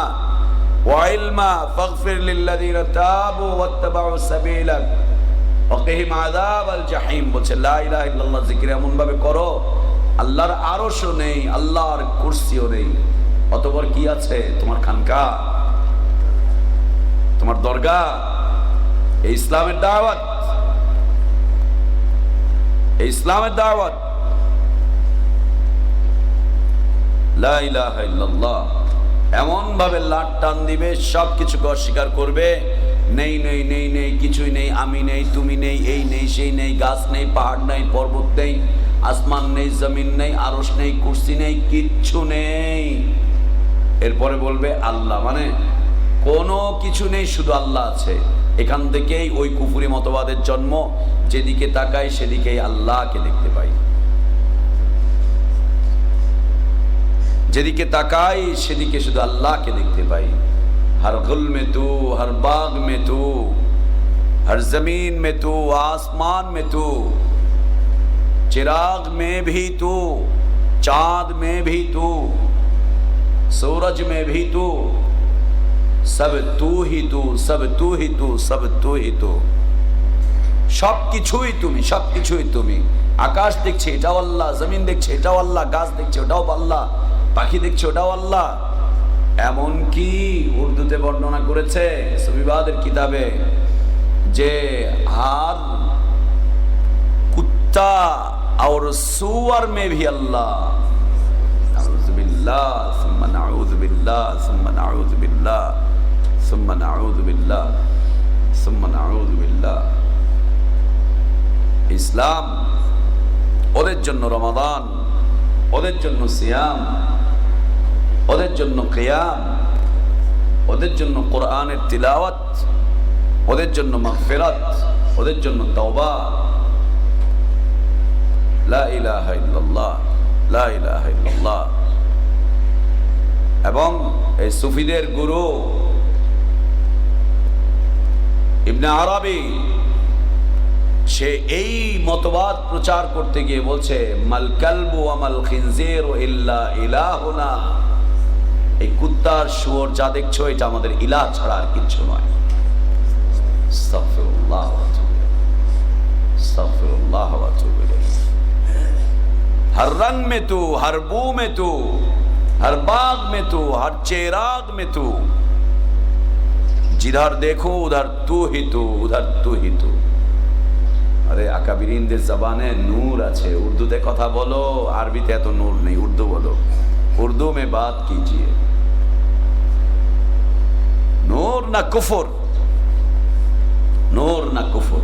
وعلما فاغفر للذين تابوا واتبعوا سبيلك وقهم عذاب الجحيم। বলছে লা ইলাহা ইল্লাল্লাহ জিকির এমন ভাবে করো আল্লাহর আরশও নেই, আল্লাহর কুরসিও নেই, অতঃপর কি আছে? তোমার খানকা, তোমার দরগা। এই ইসলামের দাওয়াত, এই ইসলামের দাওয়াত। লা ইলাহা ইল্লাল্লাহ এমন ভাবে লাট টান দিবে, সব কিছুকে অস্বীকার করবে। নেই নেই নেই নেই, কিছুই নেই, আমি নেই, তুমি নেই, এই নেই, সেই নেই, গাছ নেই, পাহাড় নেই, পর্বত নেই, আসমান নেই, জমিন নেই, আরশ নেই, কুরসি নেই, কিচ্ছু নেই। এরপরে বলবে আল্লাহ, মানে কোনো কিছু নেই, শুধু আল্লাহ আছে। এখান থেকেই ওই কুফরি মতবাদের জন্ম। যেদিকে তাকাই সেদিকেই আল্লাহকে দেখতে পাই, যেদিকে তাকাই সেদিকে শুধু আল্লাহকে দেখতে পাই। हर गुल में तू, हर बाग में तू, हर जमीन में तू, आसमान में तू, चिराग में भी तू, चांद में भी तू, सूरज में भी तू, सब तू ही तू, सब तू ही तू, सब तू ही तू। সব কিছুই তুমি, সব কিছুই তুমি। আকাশ দেখছে এটাও আল্লাহ, জমিন দেখছে এটাও আল্লাহ, গাছ দেখছে ওটাও আল্লাহ, পাখি দেখছে ওটাও আল্লাহ। এমন কি উর্দুতে বর্ণনা করেছে সুফিবাদের কিতাবে যে হার কুত্তা और सूअर में भी अल्लाह। नाऊज़ु बिल्लाह सुम्मा नाऊज़ु बिल्लाह सुम्मा नाऊज़ु बिल्लाह सुम्मा नाऊज़ु बिल्लाह सुम्मा नाऊज़ु बिल्लाह। ইসলাম ওদের জন্য রমাদান, ওদের জন্য সিয়াম, ওদের জন্য কিয়াম, ওদের জন্য কোরআনের তিলাওয়াত, ওদের জন্য মাগফিরাত, ওদের জন্য তওবা। লা ইলাহা ইল্লাল্লাহ, লা ইলাহা ইল্লাল্লাহ। এবং এই সুফিদের গুরু ইবনে আরাবী সে এই মতবাদ প্রচার করতে গিয়ে বলছে মাল কালবু ওয়া মাল খিনজিরু ইল্লা ইলাহুনা। এই কুত্তার শুয়োর যা দেখছো এটা আমাদের ইলাহ ছাড়া আর কিছু নয়। আস্তাগফিরুল্লাহ ওয়া আতুবু ইলাইহি, আস্তাগফিরুল্লাহ ওয়া আতুবু ইলাইহি। हर रंग में तू, हर बू में तू, हर बाग में तू, हर चेराग में तू, जिधर देखो उधर तू ही तू, उधर तू ही तू। আরে আকাবিরিনদের জবানে নূর আছে, উর্দুতে কথা বলো, আরবিতে এত নূর নেই, উর্দু বলো, उर्दू में बात कीजिए। नूर ना कुफर, नूर ना कुफर।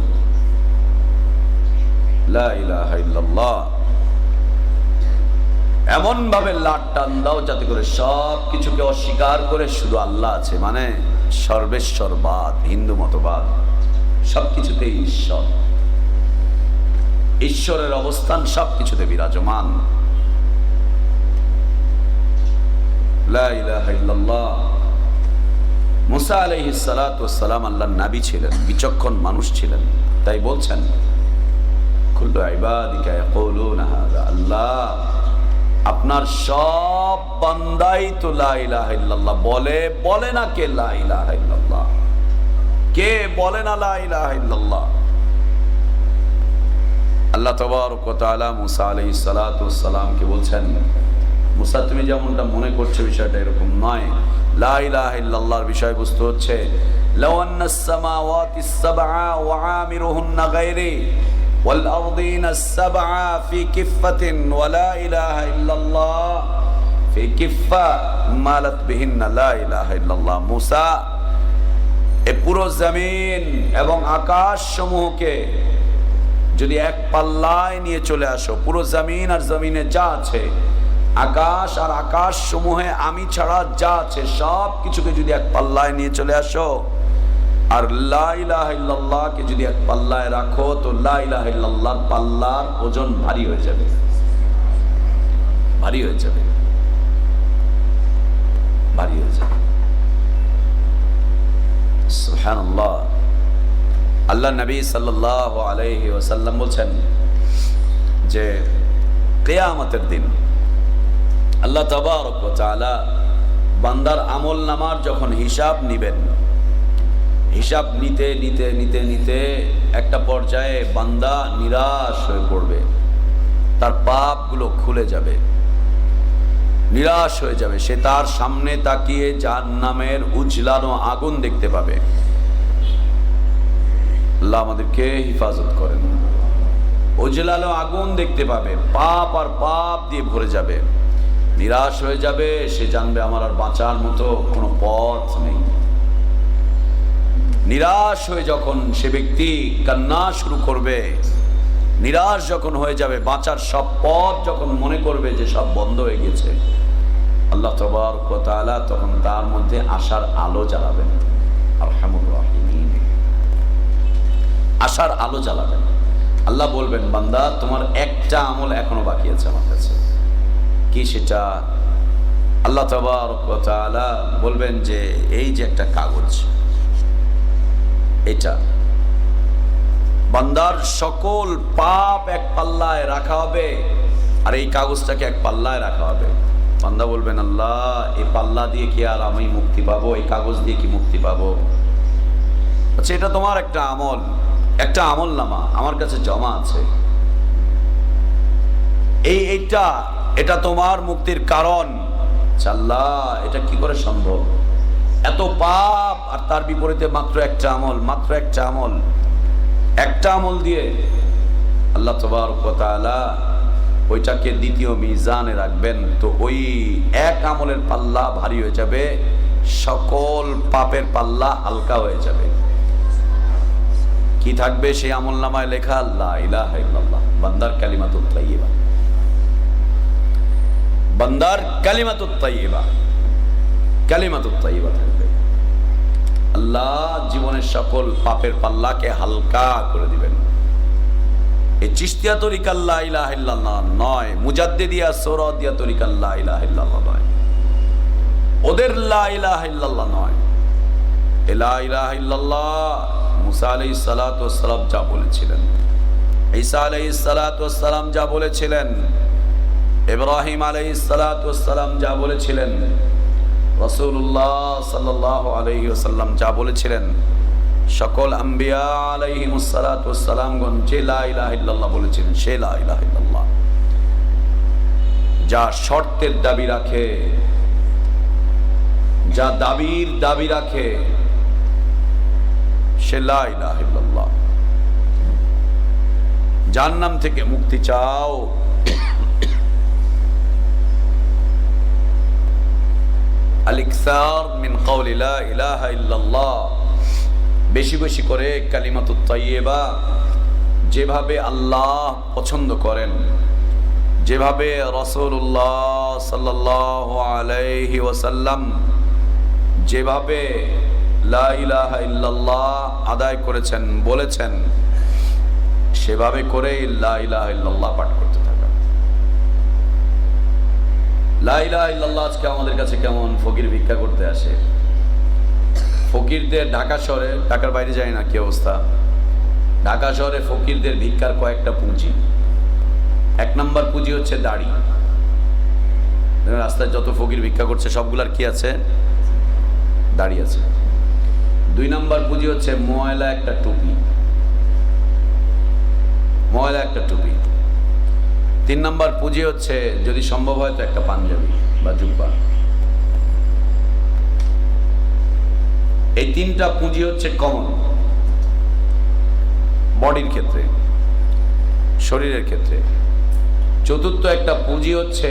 ला इलाहा इल्लाल्लाह। এমন ভাবে লাট টান দাও যাতে করে সব কিছুকে অস্বীকার করে শুধু আল্লাহ আছে, মানে সর্বেশ্বরবাদ, হিন্দু মতবাদ। সবকিছুতে ঈশ্বর, ঈশ্বরের অবস্থান সবকিছুতে বিরাজমান। লা ইলাহা ইল্লাল্লাহ। মুসা আলাইহিস সালাতু ওয়াস সালাম আল্লাহর নবী ছিলেন, বিচক্ষণ মানুষ ছিলেন, তাই বলছেন কুল্লু ইবাদিকা ইয়াকুলুনা হাযা। আল্লাহ আপনার সব বান্দাই তো লা ইলাহা ইল্লাল্লাহ বলে, বলে না কে লা ইলাহা ইল্লাল্লাহ? কে বলে না লা ইলাহা ইল্লাল্লাহ? আল্লাহ তাবারক ওয়া তাআলা মুসা আলাইহিস সালাতু ওয়াস সালামকে বলছেন, মুসা তুমি যেমনটা মনে করছো বিষয়টা এরকম নয়। লা ইলাহা ইল্লাল্লাহর বিষয়বস্তু হচ্ছে লাউ আন্নাস সামাওয়াতিস সাবআ ওয়া আমিরুহুন্না গায়রি ওয়াল আরদিনা সাবআ ফি কিফাতিন ওয়া লা ইলাহা ইল্লাল্লাহ ফি কিফা মালাত বিহিন্না লা ইলাহা ইল্লাল্লাহ। মুসা এই পুরো জমিন এবং আকাশ সমূহকে যদি এক পাল্লায় নিয়ে চলে আসো, পুরো জমিন আর জমিনে যা আছে, আকাশ আর আকাশ সমূহে আমি ছাড়া যা আছে সব কিছুকে যদি এক পাল্লায় নিয়ে চলে আসো, আর লা ইলাহা ইল্লাল্লাহকে যদি এক পাল্লায় রাখো তো লা ইলাহা ইল্লাল্লাহর পাল্লার ওজন ভারী হয়ে যাবে, ভারী হয়ে যাবে, ভারী হয়ে যাবে। সুবহানাল্লাহ। আল্লাহ নবী সাল্লাল্লাহু আলাইহি ওয়াসাল্লাম বলছেন যে কিয়ামতের দিন আল্লাহ তাবারক ওয়া তাআলা বান্দার আমল নামার যখন হিসাব নিবেন, হিসাব নিতে নিতে নিতে নিতে একটা পর্যায়ে বান্দা নিরাশ হয়ে পড়বে, তার পাপগুলো খুলে যাবে, নিরাশ হয়ে যাবে। সে তার সামনে তাকিয়ে জাহান্নামের উজলানো আগুন দেখতে পাবে। আল্লাহ আমাদেরকে হিফাজত করেন। উজলানো আগুন দেখতে পাবে, পাপ আর পাপ দিয়ে ভরে যাবে, নিরাশ হয়ে যাবে। সে জানবে আমার আর বাঁচার মতো কোনো পথ নেই। নিরাশ হয়ে যখন সে ব্যক্তি কান্না শুরু করবে, নিরাশ যখন হয়ে যাবে, বাঁচার সব পথ যখন মনে করবে যে সব বন্ধ হয়ে গেছে, আল্লাহ তাবারক ওয়া তাআলা তখন তার মধ্যে আশার আলো জ্বালাবেন। আরহামুর রাহিমিন। আশার আলো জ্বালাবেন। আল্লাহ বলবেন, বান্দা তোমার একটা আমল এখনো বাকি আছে আমার কাছে। কি সেটা? আল্লাহ তাবারক ওয়া তাআলা বলবেন যে এই যে একটা কাগজ, এটা বান্দার সকল পাপ এক পাল্লায় রাখা হবে, আর এই কাগজটাকে এক পাল্লায় রাখা হবে। বান্দা বলবেন, আল্লাহ এই পাল্লা দিয়ে কি আর আমি মুক্তি পাবো? এই কাগজ দিয়ে কি মুক্তি পাবো? আচ্ছা, এটা তোমার একটা আমল, একটা আমল নামা আমার কাছে জমা আছে, এটা তোমার মুক্তির কারণ। আল্লাহ এটা কি করে সম্ভব? এত পাপ আর তার বিপরীতে মাত্র একটা আমল, মাত্র একটা আমল, একটা আমল দিয়ে আল্লাহ তাবারক ওয়া তাআলা ওইটাকে দ্বিতীয় মিজানে রাখবেন। তো ওই এক আমলের পাল্লা ভারী হয়ে যাবে, সকল পাপের পাল্লা হালকা হয়ে যাবে। কি থাকবে সেই আমল নামায় লেখা? লা ইলাহা ইল্লাল্লাহ, বান্দার কালিমাতুত তাইয়্যিবা, বান্দার কালিমাতুত তাইয়্যিবা, কালিমাতুত তাইয়্যিবা থাকবে। আল্লাহ জীবনের সকল পাপের পাল্লাকে হালকা করে দিবেন। এই চিশতিয়া তরিকা লা ইলাহা ইল্লাল্লাহ নয়, মুজাদ্দিদিয়া সোহরাওয়ার্দিয়া তরিকা লা ইলাহা ইল্লাল্লাহ নয়, ওদের লা ইলাহা ইল্লাল্লাহ নয়। লা ইলাহা ইল্লাল্লাহ মুসা আলাইহিস সালাতু ওয়াস সালাম যা বলেছিলেন, ঈসা আলাইহিস সালাতু ওয়াস সালাম যা বলেছিলেন, ইব্রাহিম আলাইহিস সালাতু ওয়াস সালাম যা বলেছিলেন, রাসূলুল্লাহ সাল্লাল্লাহু আলাইহি ওয়াসাল্লাম যা বলেছিলেন, সকল আম্বিয়া আলাইহিমুস সালাতু ওয়াস সালামগণ যে লা ইলাহা ইল্লাল্লাহ বলেছিলেন, সে লা ইলাহা ইল্লাল্লাহ। যা শর্তের দাবি রাখে, যা দাবির দাবি রাখে, সে লা ইলাহা ইল্লাল্লাহ। জাহান্নাম থেকে মুক্তি চাও, আল-ইকসার মিন কওলি লা ইলাহা ইল্লাল্লাহ, বেশি বেশি করে কালিমাতুত তাইয়্যিবা, যেভাবে আল্লাহ পছন্দ করেন, যেভাবে রাসূলুল্লাহ সাল্লাল্লাহু আলাইহি ওয়াসাল্লাম যেভাবে লা ইলাহা ইল্লাল্লাহ আদায় করেছেন, বলেছেন, সেভাবে করে লা ইলাহা ইল্লাল্লাহ পাঠ করতে থাকা। লা ইলাহা ইল্লাল্লাহ আজকে আমাদের কাছে কেমন ফকির ভিক্ষা করতে আসে। ফকিরদের ঢাকা শহরে, ঢাকার বাইরে যায় না কি অবস্থা, ঢাকা শহরে ফকিরদের ভিক্ষার কয়েকটা পুঁজি। এক নম্বর পুঁজি হচ্ছে দাড়ি। রাস্তায় যত ফকির ভিক্ষা করছে সবগুলার কি আছে? দাড়ি আছে। দুই নম্বর পুঁজি হচ্ছে ময়লা একটা টুপি, ময়লা একটা টুপি। তিন নম্বর পুঁজি হচ্ছে যদি সম্ভব হয় তো একটা পাঞ্জাবি বা জুব্বা। এই তিনটা পুঁজি হচ্ছে কমন বডির ক্ষেত্রে, শরীরের ক্ষেত্রে। চতুর্থ একটা পুঁজি হচ্ছে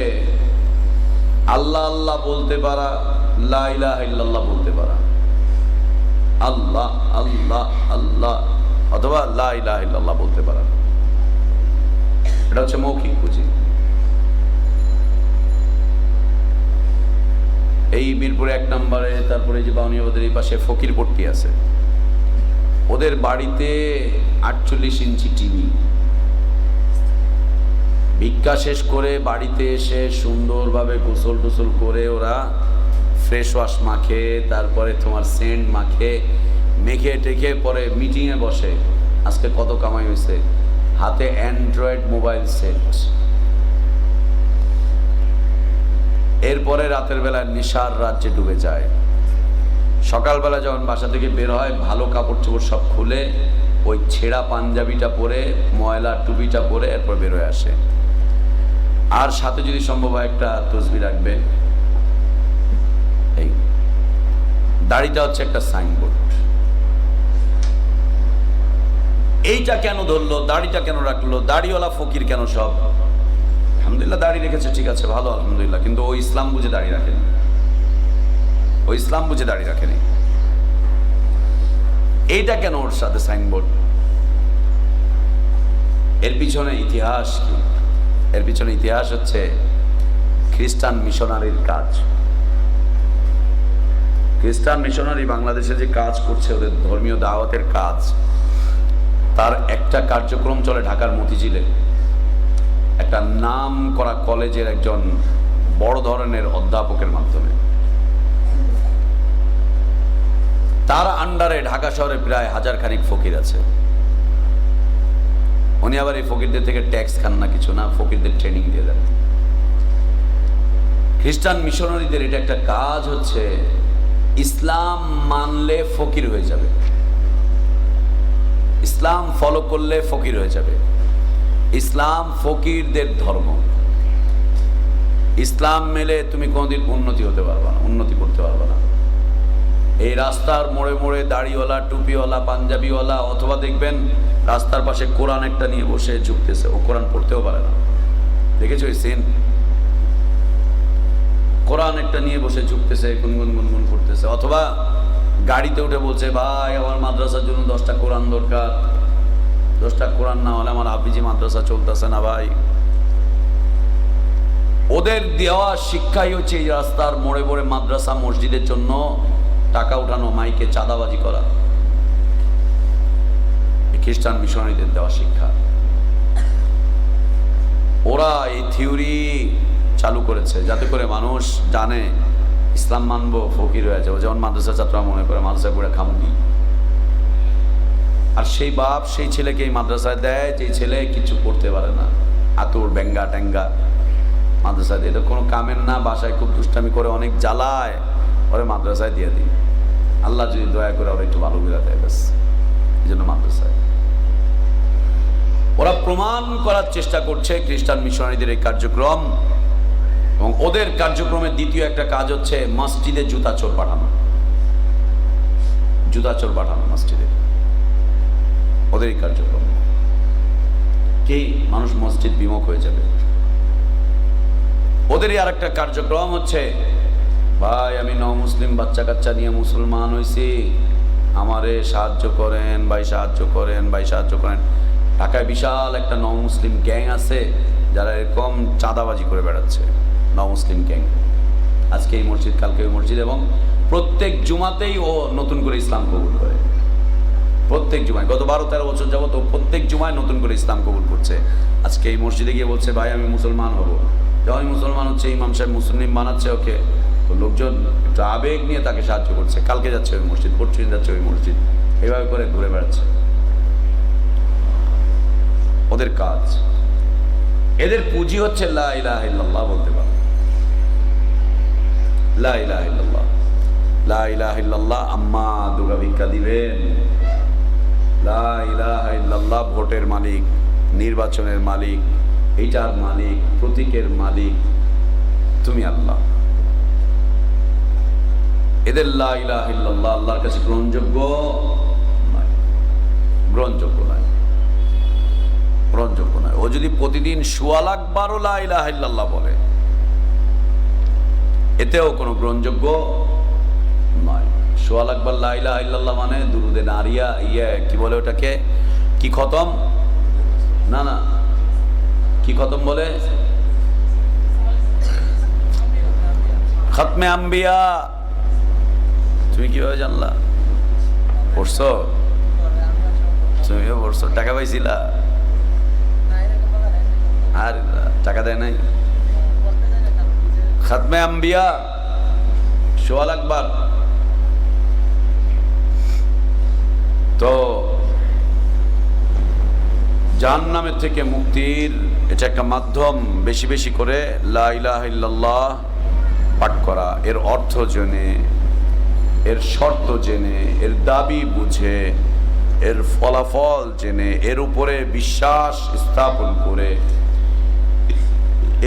আল্লাহ আল্লাহ বলতে পারা, লা ইলাহা ইল্লাল্লাহ বলতে পারা, আল্লাহ আল্লাহ আল্লাহ অথবা লা ইলাহা ইল্লাল্লাহ বলতে পারা। এটা হচ্ছে মৌখিক পুঁজি। এই বীরপুরে 1 নম্বরে, তারপরে যে বাউনিয়াবাদের এই পাশে ফকির পট্টি আছে, ওদের বাড়িতে 48 ইঞ্চি টিভি। ভিক্ষা শেষ করে বাড়িতে এসে সুন্দরভাবে গোসল টোসল করে ওরা ফ্রেশ ওয়াশ মাখে, তারপরে তোমার সেন্ট মাখে, মেখে টেখে পরে মিটিংয়ে বসে। আজকে কত কামাই হয়েছে, হাতে অ্যান্ড্রয়েড মোবাইল সেট। এরপরে রাতের বেলা নেশার রাজ্যে ডুবে যায়। সকালবেলা যখন বাসা থেকে বের হয়, ভালো কাপড় চোপড় সব খুলে ওই ছেঁড়া পাঞ্জাবিটা পরে, ময়লা টুপিটা পরে এরপর বের হয়ে আসে। আর সাথে যদি সম্ভব হয় একটা তসবি রাখবে। এই দাড়িটা হচ্ছে একটা সাইনবোর্ড। এইটা কেন ধরলো, দাড়িটা কেন রাখলো, দাড়িওয়ালা ফকির কেন সব? আলহামদুলিল্লাহ দাড়ি রেখেছে, ঠিক আছে, ভালো, আলহামদুলিল্লাহ, কিন্তু ও ইসলাম বুঝে দাড়ি রাখেনি। ও ইসলাম বুঝে দাড়ি রাখেনি। এইটা কেন ওর সাথে সাইনবোর্ড? এর পিছনে ইতিহাস কি? এর পিছনে ইতিহাস হচ্ছে খ্রিস্টান মিশনারির কাজ। খ্রিস্টান মিশনারি বাংলাদেশে যে কাজ করছে, ওদের ধর্মীয় দাওয়াতের কাজ, তার একটা কার্যক্রম চলে ঢাকার মতিঝিলে। একটা নাম করা কলেজের একজন বড় ধরনের অধ্যাপকের মাধ্যমে তার আন্ডারে ঢাকা শহরে প্রায় 1000 খানিক ফকির আছে। উনি আবার এই ফকিরদের থেকে ট্যাক্স খান না, কিছু না, ফকিরদের ট্রেনিং দিয়ে দেন। খ্রিস্টান মিশনারিদের এটা একটা কাজ হচ্ছে, ইসলাম মানলে ফকির হয়ে যাবে, ইসলাম ফলো করলে ফকির হয়ে যাবে। ইসলাম ফকিরদের ধর্ম। ইসলাম মেলে তুমি কোনোদিন উন্নতি হতে পারবে না, উন্নতি করতে পারবে না। এই রাস্তার মোড়ে মোড়ে দাড়িওয়ালা, টুপিওয়ালা, পাঞ্জাবিওয়ালা, অথবা দেখবেন রাস্তার পাশে কোরআন একটা নিয়ে বসে ঝুঁকতেছে, ও কোরআন পড়তেও পারে না। দেখেছো এই সিন? কোরআন একটা নিয়ে বসে ঝুঁকতেছে, গুনগুন গুনগুন করতেছে। অথবা গাড়িতে উঠে বলছে, ভাই আমার মাদ্রাসার জন্য 10টা কোরআন দরকার, 10টা কোরআন না হলে আমার হাফিজি মাদ্রাসা চলতেছে না ভাই। ওদের দেওয়া শিক্ষাই হচ্ছে এই রাস্তার মোড়ে মোড়ে মাদ্রাসা মসজিদের জন্য টাকা উঠানো, মাইকে চাঁদাবাজি করা। খ্রিস্টান মিশনারিদের দেওয়া শিক্ষা। ওরা এই থিওরি চালু করেছে যাতে করে মানুষ জানে ইসলাম মানবো, ফকির হয়ে যাবো। যেমন মাদ্রাসা ছাত্ররা মনে করে মাদ্রাসায় পড়ে খামুকি, আর সেই বাপ সেই ছেলেকে এই মাদ্রাসায় দেয় যে ছেলে কিছু করতে পারে না, আতুর ব্যাঙ্গা ট্যাঙ্গা মাদ্রাসায় দিয়ে। এটা কোনো কামের না, বাসায় খুব দুষ্টামি করে, অনেক জ্বালায়, ওরে মাদ্রাসায় দিয়ে দিই। আল্লাহ যদি দয়া করে ওরা একটু ভালো করে দেয়, ব্যাস, এই জন্য মাদ্রাসায়। ওরা প্রমাণ করার চেষ্টা করছে খ্রিস্টান মিশনারিদের এই কার্যক্রম। এবং ওদের কার্যক্রমের দ্বিতীয় একটা কাজ হচ্ছে মসজিদে জুতা চোর পাঠানো। জুতা চোর পাঠানো মসজিদে, ওদের এই কার্যক্রম। কি মানুষ মসজিদ বিমুখ হয়ে যাবে। ওদেরই আর একটা কার্যক্রম হচ্ছে, ভাই আমি মুসলিম বাচ্চা কাচ্চা নিয়ে মুসলমান হয়েছি, আমারে সাহায্য করেন ভাই, সাহায্য করেন ভাই, সাহায্য করেন। ঢাকায় বিশাল একটা মুসলিম গ্যাং আছে যারা এরকম চাঁদাবাজি করে বেড়াচ্ছে, মুসলিম গ্যাং। আজকে এই মসজিদ, কালকে ওই মসজিদ, এবং প্রত্যেক জুমাতেই ও নতুন করে ইসলাম কবুল করে। প্রত্যেক জুমায়, গত 12-13 বছর যাবত ও প্রত্যেক জুমায় নতুন করে ইসলাম কবুল করছে। আজকে এই মসজিদে গিয়ে বলছে, ভাই আমি মুসলমান হব। যখন মুসলমান হচ্ছে, ইমাম সাহেব মুসলিম বানাচ্ছে ওকে, তো লোকজন একটু আবেগ নিয়ে তাকে সাহায্য করছে। কালকে যাচ্ছে ওই মসজিদ, পরশু দিন যাচ্ছে ওই মসজিদ, এইভাবে করে ঘুরে বেড়াচ্ছে। ওদের কাজ, এদের পুঁজি হচ্ছে লা ইলাহা ইল্লাল্লাহ বলতে পারে। লা ইলাহা ইল্লাল্লাহ, লা ইলাহা ইল্লাল্লাহ। আম্মা দুর্গা ভিক্ষা দিবেন। লা ইলাহা ইল্লাল্লাহ ভোটের মালিক, নির্বাচনের মালিক, এইটার মালিক, প্রতীকের মালিক তুমি আল্লাহ। এদের লা ইলাহা ইল্লাল্লাহ আল্লাহর কাছে গ্রহণযোগ্য নয়, গ্রহণযোগ্য নয়, গ্রহণযোগ্য নয়। ও যদি প্রতিদিন 1.25 লাখ বারও লা ইলাহা ইল্লাল্লাহ বলে, এতেও কোনো গ্রহণযোগ্য নয়। 1.25 লাখ বার লা ইলাহা ইল্লাল্লাহ মানে দুরুদে নারিয়া, কি বলে ওটাকে, কি খতম, না না, কি খতম বলে, খতমে আম্বিয়া। তুমি কিভাবে জানলা? পড়ছো? তুমিও পড়ছো, টাকা পাইছিলা? আর টাকা দেয় নাই? খাতমে আম্বিয়া সোয়াল আকবার। তো জাহান্নামের থেকে মুক্তির এটা একটা মাধ্যম। বেশি বেশি করে লা ইলাহা ইল্লাল্লাহ পাঠ করা, এর অর্থ জেনে, এর শর্ত জেনে, এর দাবি বুঝে, এর ফলাফল জেনে, এর উপরে বিশ্বাস স্থাপন করে,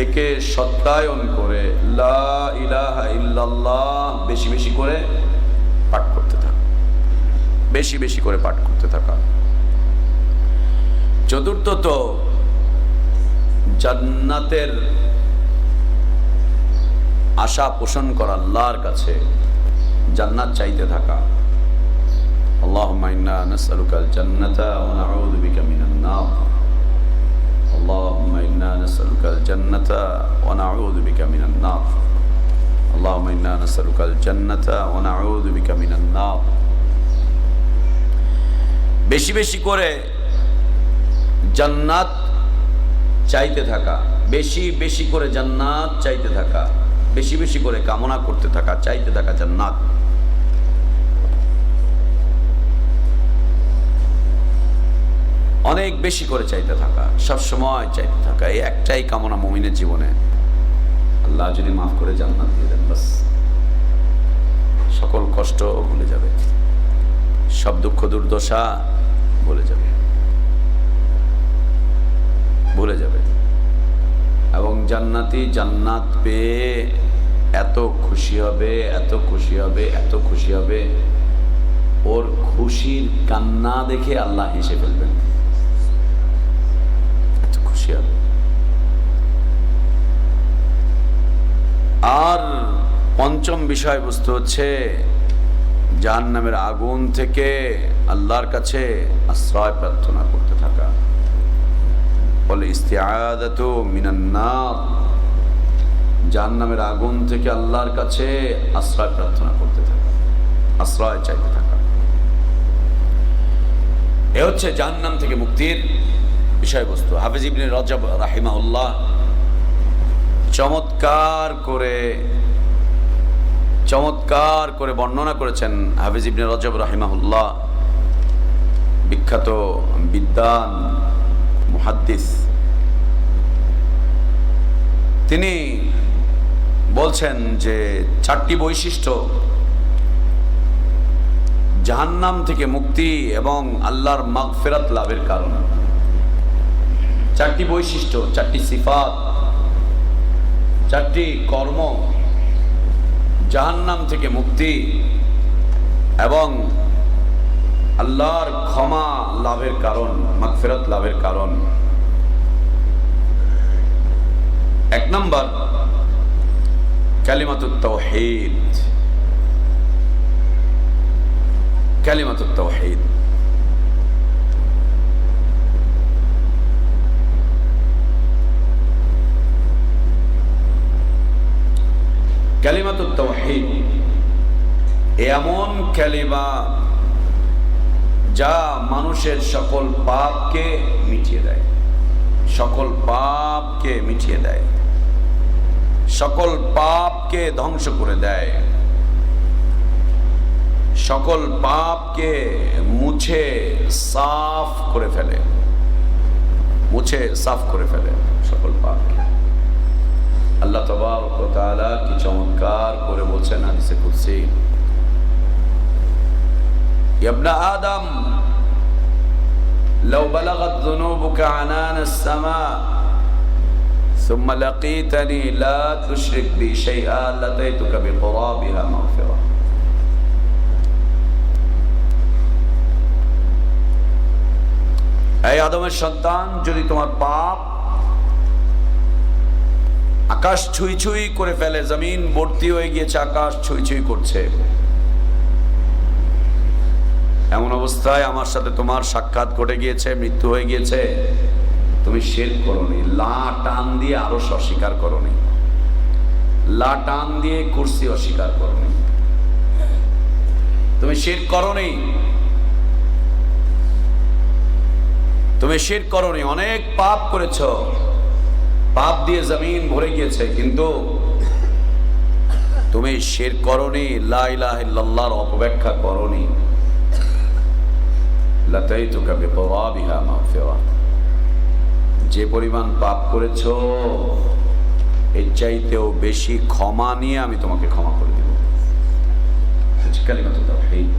একে সত্যায়ন করে লা ইলাহা ইল্লাল্লাহ বেশি বেশি করে পাঠ করতে থাকা, বেশি বেশি করে পাঠ করতে থাকা। চতুর্থত জান্নাতের আশা পোষণ করা, আল্লাহর কাছে জান্নাত চাইতে থাকা। আল্লাহুম্মা ইন্না নাসআলুকাল জান্নাতা ওয়া নাউযু বিকা মিনান নার। আল্লাহুম্মা ইন্না নাসআলুকাল জান্নাতা ওয়া নাউযু বিকা মিনান নার। আল্লাহুম্মা ইন্না নাসআলুকাল জান্নাতা ওয়া নাউযু বিকা মিনান নার। বেশি বেশি করে জান্নাত চাইতে থাকা, বেশি বেশি করে জান্নাত চাইতে থাকা, বেশি বেশি করে কামনা করতে থাকা, চাইতে থাকা জান্নাত। অনেক বেশি করে চাইতে থাকা, সব সময় চাইতে থাকা, এই একটাই কামনা মুমিনের জীবনে। আল্লাহ যদি মাফ করে জান্নাত দিয়ে দেন, বাস সকল কষ্ট ভুলে যাবে, সব দুঃখ দুর্দশা ভুলে যাবে, ভুলে যাবে। এবং জান্নাতি জান্নাত পেয়ে এত খুশি হবে, এত খুশি হবে, এত খুশি হবে, ওর খুশির কান্না দেখে আল্লাহ হেসে ফেলবেন, এত খুশি হবে। আর পঞ্চম বিষয়বস্তু হচ্ছে জাহান্নামের আগুন থেকে আল্লাহর কাছে আশ্রয় প্রার্থনা করতে থাকা। বলে ইস্তিআযাতু মিনান নার, জাহান্নামের আগুন থেকে আল্লাহর কাছে আশ্রয় প্রার্থনা করতে থাকা, আশ্রয় চাইতে থাকা। এ হচ্ছে জাহান্নাম থেকে মুক্তির বিষয়বস্তু। হাফেজ ইবনে রজব রাহিমাহুল্লাহ চমৎকার করে বর্ণনা করেছেন। হাফেজ ইবনে রজব রাহিমাহুল্লাহ বিখ্যাত বিদ্বান মুহাদ্দিস, তিনি বলছেন যে চারটি বৈশিষ্ট্য জাহান্নাম থেকে মুক্তি এবং আল্লাহর মাগফিরাত লাভের কারণ। চারটি বৈশিষ্ট্য, চারটি সিফাত, চারটি কর্ম জাহান্নাম থেকে মুক্তি এবং আল্লাহর ক্ষমা লাভের কারণ, মাগফিরাত লাভের কারণ। এক নম্বর কালিমাতুত তাওহীদ। কালিমাতুত তাওহীদ কালিমাতুত তাওহীদ এমন কালিমা যা মানুষের সকল পাপকে মিটিয়ে দেয়, সকল পাপকে মিটিয়ে দেয়, সকল পাপকে ধ্বংস করে দেয়, সকল পাপকে মুছে সাফ করে ফেলে, মুছে সাফ করে ফেলে সকল পাপকে। আল্লাহ তাবারক ওয়া তাআলা কি চমৎকার করে বলছেন হাদিসে কুদসি, ইয়া ইবনে আদম লাউ বালাগাত যুনুবুকা আনান আস-সামা ثم لقيتني لا تشرك بي شيئا لاتيتك بقرابها مغفرة। এই আদমের সন্তান, যদি তোমার পাপ আকাশ ছুঁই ছুঁই করে ফেলে, জমিন ভর্তি হয়ে গিয়েছে, আকাশ ছুঁই ছুঁই করছে, এমন অবস্থায় আমার সাথে তোমার সাক্ষাৎ ঘটে গিয়েছে, মৃত্যু হয়ে গিয়েছে, তুমি শিরক করোনি, লা টান দিয়ে আরশ অস্বীকার করোনি, লা টান দিয়ে কুরসি অস্বীকার করোনি, তুমি শিরক করোনি, তুমি শিরক করোনি, অনেক পাপ করেছো, পাপ দিয়ে জমিন ভরে গিয়েছে, কিন্তু তুমি শিরক করোনি, লা ইলাহা ইল্লাল্লাহর অপব্যাখ্যা করোনি। লাতাইতুকা বিতরাবিহা মাগফিরা, যে পরিমাণ পাপ করেছো এর চাইতেও বেশি ক্ষমা নিয়ে আমি তোমাকে ক্ষমা করে দেব। কালিমাতুত তাওহীদ,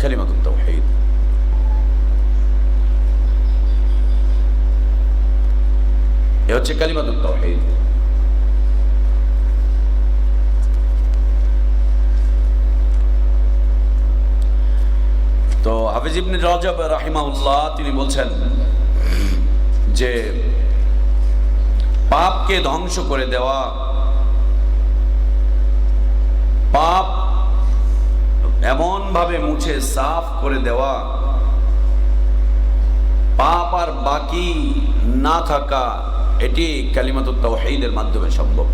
কালিমাতুত তাওহীদ। এ হচ্ছে কালিমাতুত তাওহীদ। তো হাফিজ ইবনে রজব রাহিমাহুল্লাহ তিনি বলছেন যে পাপকে ধ্বংস করে দেওয়া, পাপ এমন ভাবে মুছে সাফ করে দেওয়া, পাপ আর বাকি না থাকা, এটি কালিমাতুত তাওহীদের মাধ্যমে সম্ভব।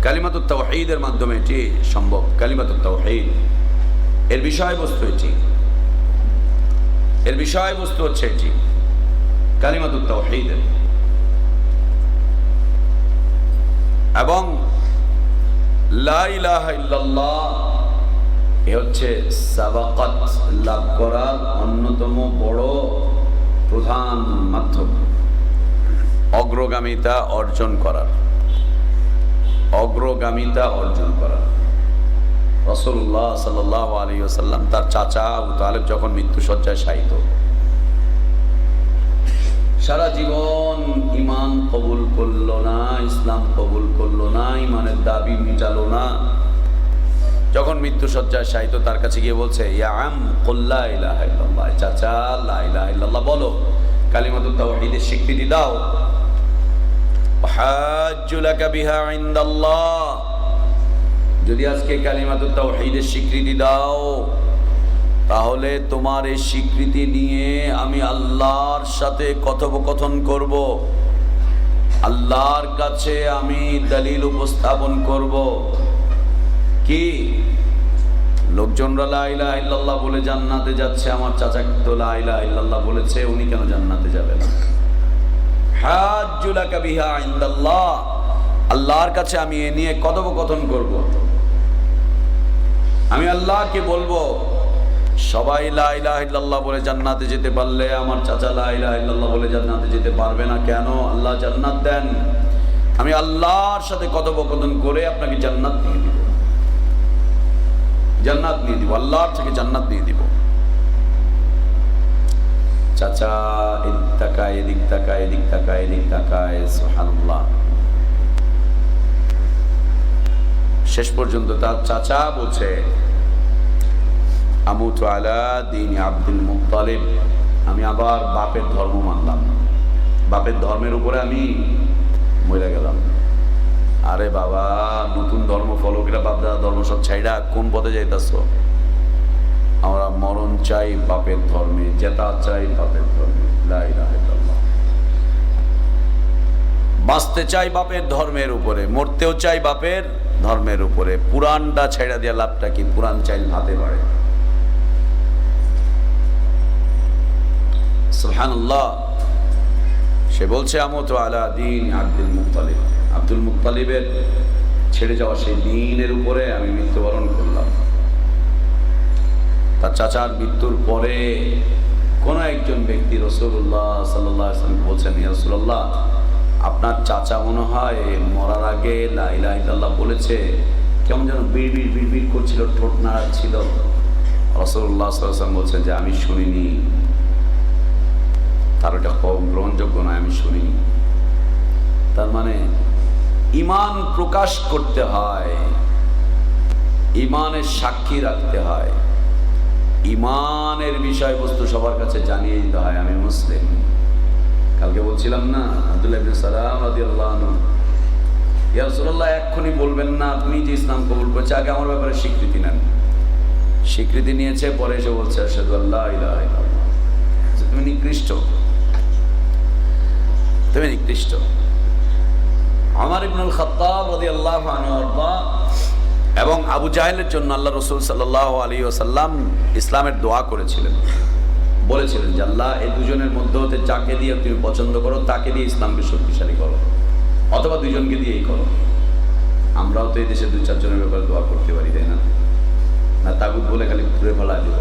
কালিমাতুত তাওহীদের মাধ্যমে এটি সম্ভব। কালিমাতুত তাওহীদ এর বিষয়বস্তু এটি, এর বিষয়বস্তু হচ্ছে এটি কালিমাতুত তাওহীদ। এবং লা ইলাহা ইল্লাল্লাহ এ হচ্ছে সাবাকাত লাভ করার অন্যতম বড় প্রধান মাধ্যম, অগ্রগামিতা অর্জন করার, অগ্রগামিতা অর্জন করার। রাসূলুল্লাহ সাল্লাল্লাহু আলাইহি ওয়াসাল্লাম তার চাচা আবু তালেব যখন মৃত্যুশয্যায় শায়িত, সারা জীবন ঈমান কবুল করলো না, ইসলাম কবুল করলো না, ঈমানের দাবি মিটালো না, যখন মৃত্যুশয্যায় শায়িত তার কাছে গিয়ে বলছে, ইয়া আম কুল লা ইলাহা ইল্লাল্লাহ, চাচা লা ইলাহা ইল্লাল্লাহ বলো, কালিমাতুত তাওহীদের স্বীকৃতি দাও। হাজ্জু লাকা বিহা ইনদাল্লাহ, যদি আজকে কালিমাতুত তাওহীদের স্বীকৃতি দাও তাহলে তোমার এই স্বীকৃতি নিয়ে আমি আল্লাহর সাথে কথোপকথন করব, আল্লাহর কাছে আমি দলিল উপস্থাপন করব। কি লোকজনরা লা ইলাহা ইল্লাল্লাহ বলে জান্নাতে যাচ্ছে, আমার চাচা তো লা ইলাহা ইল্লাল্লাহ বলেছে, উনি কেন জান্নাতে যাবেন? হাজ্জু লাকা বিহা ইনদাল্লাহ, আল্লাহর কাছে আমি এ নিয়ে কথোপকথন করব। আমি আল্লাহকে বলবো সবাই লা ইলাহা ইল্লাল্লাহ বলে জান্নাতে যেতে পারলে আমার চাচা লা ইলাহা ইল্লাল্লাহ বলে জান্নাতে যেতে পারবে না কেন? আল্লাহ জান্নাত দেন, আমি আল্লাহর সাথে কথোপকথন করে আপনাকে জান্নাত দিয়ে দিব, জান্নাত নিয়ে দিব, আল্লাহর থেকে জান্নাত নিয়ে দিব। চাচা এদিক তাকায়, এদিক তাকায়, এদিক তাকায়, এদিক তাকায়, সুবহানাল্লাহ। শেষ পর্যন্ত তার চাচা বলছে, আমুতু আলা দীনি আব্দুল মুত্তালিব, আমি আবার বাপের ধর্ম মানলাম, বাপের ধর্মের উপরে আমি মরে গেলাম। আরে বাবা, নতুন ধর্ম ফলোকরা বাপদাদা ধর্ম সব ছাইড়া কোন পথে যাইতাছ? আমরা মরণ চাই বাপের ধর্মে, জেতা চাই বাপের ধর্মে, লা ইলাহা ইল্লাল্লাহ। বাঁচতে চাই বাপের ধর্মের উপরে, মরতেও চাই বাপের ধর্মের উপরে। পুরাণটা ছাইড়া দিয়া লাভটা কি? পুরাণ চাইল ভাতে পারে। সুবহানাল্লাহ। সে বলছে আমুতু আলা দীন আব্দুল মুত্তালিব, আব্দুল মুত্তালিবের ছেড়ে যাওয়া সেই দ্বীনের উপরে আমি মৃত্যুবরণ করলাম। তার চাচার মৃত্যুর পরে কোন একজন ব্যক্তি রাসূলুল্লাহ সাল্লাল্লাহু আলাইহি ওয়াসাল্লাম বলছেন, ইয়া রাসূলুল্লাহ, আপনার চাচা মনে হয় মরার আগে লা ইলাহা ইল্লাল্লাহ বলেছে, কেমন যেন বিড়বিড় বিড়বিড় করছিল, ঠোঁট নাড়াচ্ছিল। রাসূলুল্লাহ সাল্লাল্লাহু আলাইহি ওয়াসাল্লাম বলছেন যে আমি শুনিনি, তার ওটা গ্রহণযোগ্য নয়, আমি শুনিনি। তার মানে ঈমান প্রকাশ করতে হয়, ঈমানের সাক্ষী রাখতে হয়, ঈমানের বিষয়বস্তু সবার কাছে জানিয়ে দিতে হয় আমি মুসলিম। কালকে বলছিলাম না, আব্দুল্লাহ ইবনে সালাম রাদিয়াল্লাহু আনহু, ইয়া রাসূলুল্লাহ এক্ষুনি বলবেন না আপনি যে ইসলাম কবুল করেছে, আগে আমার ব্যাপারে স্বীকৃতি নেন। স্বীকৃতি নিয়েছে, পরে এসে বলছে আশহাদু আল্লা ইলাহা ইল্লাল্লাহ। তুমি নিকৃষ্ট, তুমি নিকৃষ্ট। ওমর ইবনুল খাত্তাব রাদিয়াল্লাহু আনহু এবং আবু জাহেলের জন্য আল্লাহ রাসূল সাল্লাল্লাহু আলাইহি ওয়াসাল্লাম ইসলামের দোয়া করেছিলেন। বলেছিলেন যে আল্লাহ এই দুজনের মধ্যে হতে যাকে দিয়ে তুমি পছন্দ করো তাকে দিয়ে ইসলামকে শক্তিশালী করো, অথবা দুজনকে দিয়েই করো। আমরাও তো এই দেশে 2-4 জনের ব্যাপারে দোয়া করতে পারি, তাই না? না তাগুত বলে খালি ঘুরে ফেলা দিব।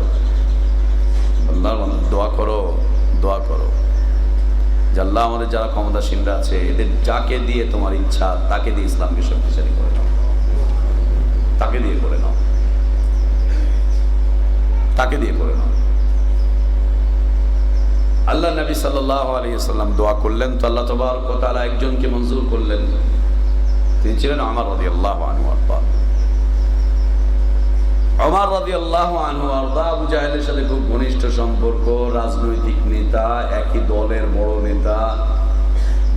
আল্লাহর দোয়া করো, দোয়া করো যে আল্লাহ আমাদের যারা ক্ষমতাসীনরা আছে এদের যাকে দিয়ে তোমার ইচ্ছা তাকে দিয়ে ইসলামকে শক্তিশালী করে নাও, তাকে দিয়ে করে নাও, তাকে দিয়ে করে নাও। আল্লাহ নবী সাল্লাল্লাহু আলাইহি ওয়াসাল্লাম দোয়া করলেন, তো আল্লাহ তাবারক ওয়া তাআলা একজনকে মঞ্জুর করলেন। তিনি ছিলেন ওমর রাদিয়াল্লাহু আনহু আরদা। ওমর রাদিয়াল্লাহু আনহু আরদা আবু জাহেলের সাথে খুব ঘনিষ্ঠ সম্পর্ক, রাজনৈতিক নেতা, একই দলের বড় নেতা,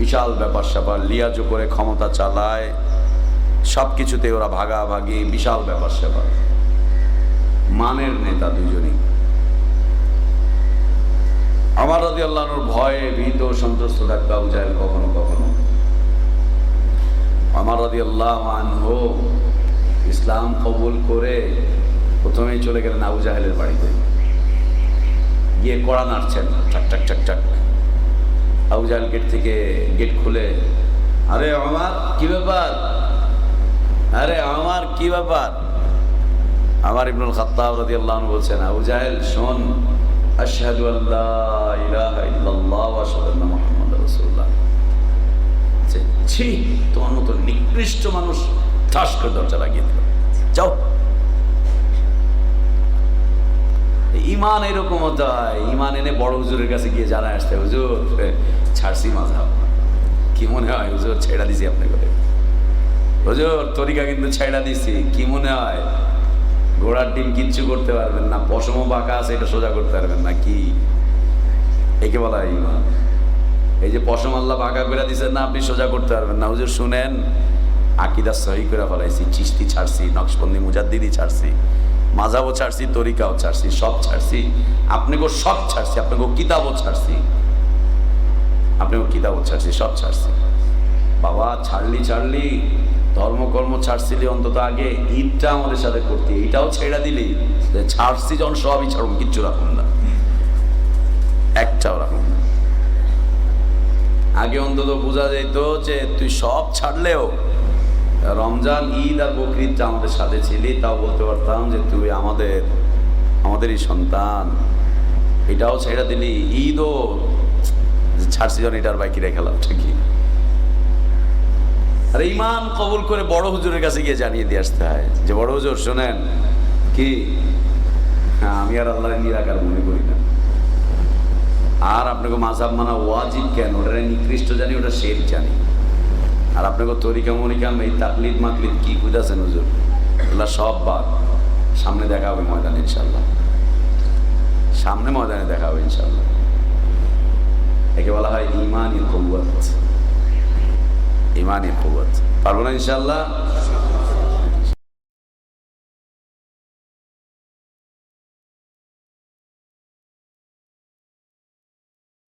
বিশাল ব্যাপার স্যাপার, লিয়াজো করে ক্ষমতা চালায়, সব কিছুতে ওরা ভাগাভাগি, বিশাল ব্যাপার স্যাপার, মানের নেতা দুজনই। ওমর রাদিয়াল্লাহু আনহুর ভয়ে ভীত সন্ত্রস্ত থাকতো আবু জাহেল কখনো কখনো। ওমর রাদিয়াল্লাহু আনহু ইসলাম কবুল করে প্রথমেই চলে গেলেন আবু জাহেলের বাড়িতে, গিয়ে কড়া নাড়ছেন, ঠাক ঠাক ঠাক ঠাক। আবু জাহেল গেট খুলে, আরে ওমর কি ব্যাপার, আরে ওমর কি ব্যাপার? ওমর ইবনুল খাত্তাব রাদিয়াল্লাহু আনহু বলছেন, আবু জাহেল শোন, আশহাদু আল্লা ইলাহা ইল্লাল্লাহ ওয়া আশহাদু আন্না মুহাম্মাদার রাসূলুল্লাহ। ছি, তোমার মতো নিকৃষ্ট মানুষ, ঠাস করে দরজা লাগিয়ে দিল, যাও। ইমান এরকম হতে হয়, ইমান এনে বড় হুজুরের কাছে গিয়ে জানায় আসতে, হুজুর ছাড়ছি মাযহাব, কি মনে হয় হুজুর ছেড়া দিছি আপনি করে, হুজুর তরিকা কিন্তু ছেড়া দিছি, কি মনে হয়? ঘোড়ার ডিম কিচ্ছু করতে পারবেন না, পশমও বাঁকা আছে এটা সোজা করতে পারবেন না, কি একে বলা হয় ইমান? এই যে পশম আল্লাহ বাঁকা করে দিচ্ছেন না, আপনি সোজা করতে পারবেন না। হুজুর শুনেন, আকিদা সহি করে ফেলাইছি, চিশতি ছাড়ছি, নকশবন্দি মুজাদ্দিদি ছাড়ছি, মাযহাবও ছাড়ছি, তরিকাও ছাড়ছি, সব ছাড়ছি, আপনাকেও সব ছাড়ছি, আপনাকেও কিতাবও ছাড়ছি, আপনাকেও কিতাবও ছাড়ছি, সব ছাড়ছি। বাবা ছাড়লি ধর্মকর্ম ছাড়ছিলি, অন্তত আগে ঈদটা আমাদের সাথে করতে, এইটাও ছেড়া দিলি, ছাড়ছি যখন সবই ছাড়ুন, কিচ্ছু রাখুন না, একটাও রাখুন না। আগে অন্তত বোঝা যেত যে তুই সব ছাড়লেও রমজান, ঈদ আর বকরিদটা আমাদের সাথে ছিলি, তাও বলতে পারতাম যে তুই আমাদেরই সন্তান। এটাও ছেড়ে দিলি, ঈদও ছাড়ছি যখন এটার বাইকে রেখে লাভটা কি? আর ইমান কবুল করে বড় হুজুরের কাছে গিয়ে জানিয়ে দিয়ে আসতে হয় যে বড় হুজুর শোনেন, কি আমি আর আল্লাহর নিরাকার মনে করি না, আর আপনাকে মাযহাব মানা ওয়াজিব কেন, ওটা নিকৃষ্ট জানি, ওটা শের জানি, আর আপনাকে তরিকা মরিকাম এই তাকলিদ মাকলিদ কি বুঝাচ্ছেন হুজুর, এগুলা সব বাদ। সামনে দেখা হবে ময়দানে ইনশাল্লাহ, সামনে ময়দানে দেখা হবে ইনশাল্লাহ। একে বলা হয় ইমানি কুওয়াত, ইমানি কুওয়াত। পারবো না ইনশাল্লাহ?